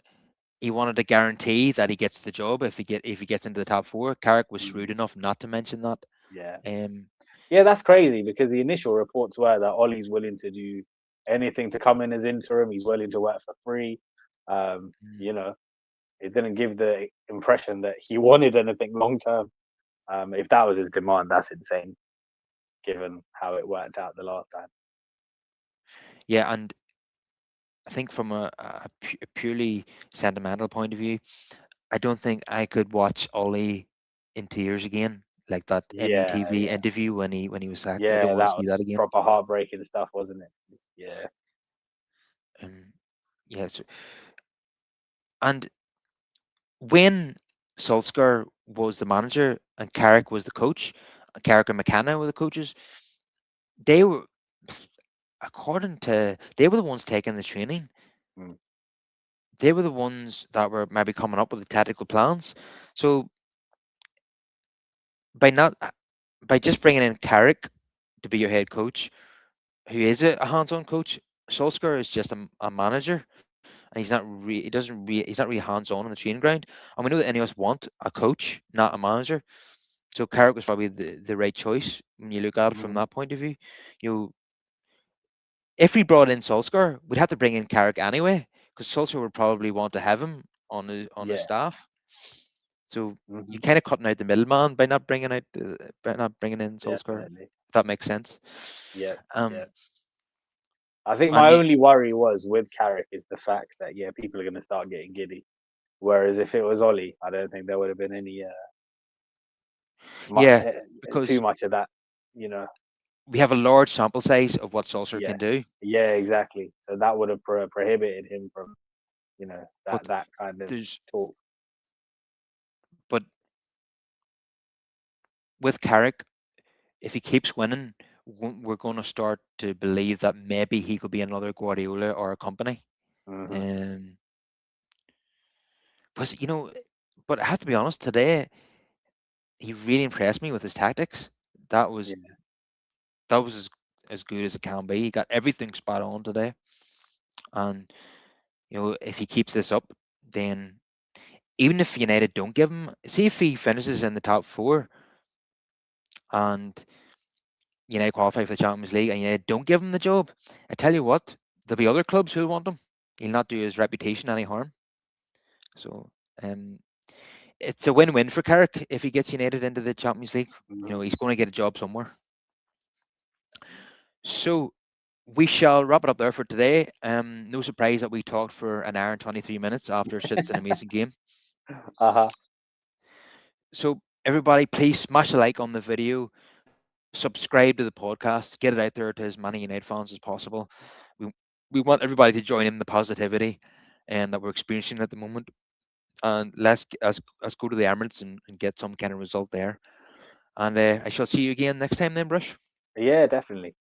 he wanted to guarantee that he gets the job if he gets into the top four. Carrick was shrewd Hmm. enough not to mention that. Yeah. Um, Yeah, that's crazy because the initial reports were that Ollie's willing to do anything to come in as interim. He's willing to work for free. mm, You know, it didn't give the impression that he wanted anything long term. If that was his demand, that's insane, given how it worked out the last time. yeah, and I think from a purely sentimental point of view, I don't think I could watch Ollie in tears again, like that Yeah, MUTV yeah, interview when he was sacked. I don't yeah. want to That see that was again. proper heartbreaking stuff, wasn't it? Yeah. Um, yes, and when Solskjaer was the manager and Carrick was the coach, Carrick and McKenna were the coaches. They were, according to, they were the ones taking the training. Mm. They were the ones that were maybe coming up with the tactical plans. So by not by just bringing in Carrick to be your head coach, who is a hands-on coach, Solskjaer is just a manager, and he doesn't he's not really hands-on the training ground. And we know that any of us want a coach, not a manager. So Carrick was probably the right choice when you look at it from Hmm. that point of view. You know, if we brought in Solskjaer, we'd have to bring in Carrick anyway, because Solskjaer would probably want to have him on his Yeah. staff. So Hmm. you kind of cutting out the middleman by not bringing in Solskjaer. Definitely. If that makes sense. Yeah. Yeah. Um, I think and my you, only worry was with Carrick is the fact that yeah, people are going to start getting giddy. Whereas if it was Ollie, I don't think there would have been any yeah, too because much of that. You know. we have a large sample size of what Solskjaer Yeah. can do, Yeah. Exactly. So that would have prohibited him from but that kind of there's talk. but with Carrick, if he keeps winning, we're going to start to believe that maybe he could be another Guardiola or a company. Hmm. Um, but but I have to be honest, today he really impressed me with his tactics. That was Yeah. that was as good as it can be. He got everything spot on today, and if he keeps this up, then even if United don't give him, see if he finishes in the top four and United qualify for the Champions League and United don't give him the job, I tell you what, there'll be other clubs who'll want him. He'll not do his reputation any harm. So um, it's a win-win for Carrick if he gets United into the Champions League. Hmm. He's going to get a job somewhere. So we shall wrap it up there for today. No surprise that we talked for an hour and 23 minutes after such an amazing game. Uh huh. So everybody, please smash a like on the video, subscribe to the podcast, get it out there to as many United fans as possible. We we want everybody to join in the positivity and that we're experiencing at the moment. And let's go to the Emirates and get some kind of result there. And I shall see you again next time then, Brush. Yeah, definitely.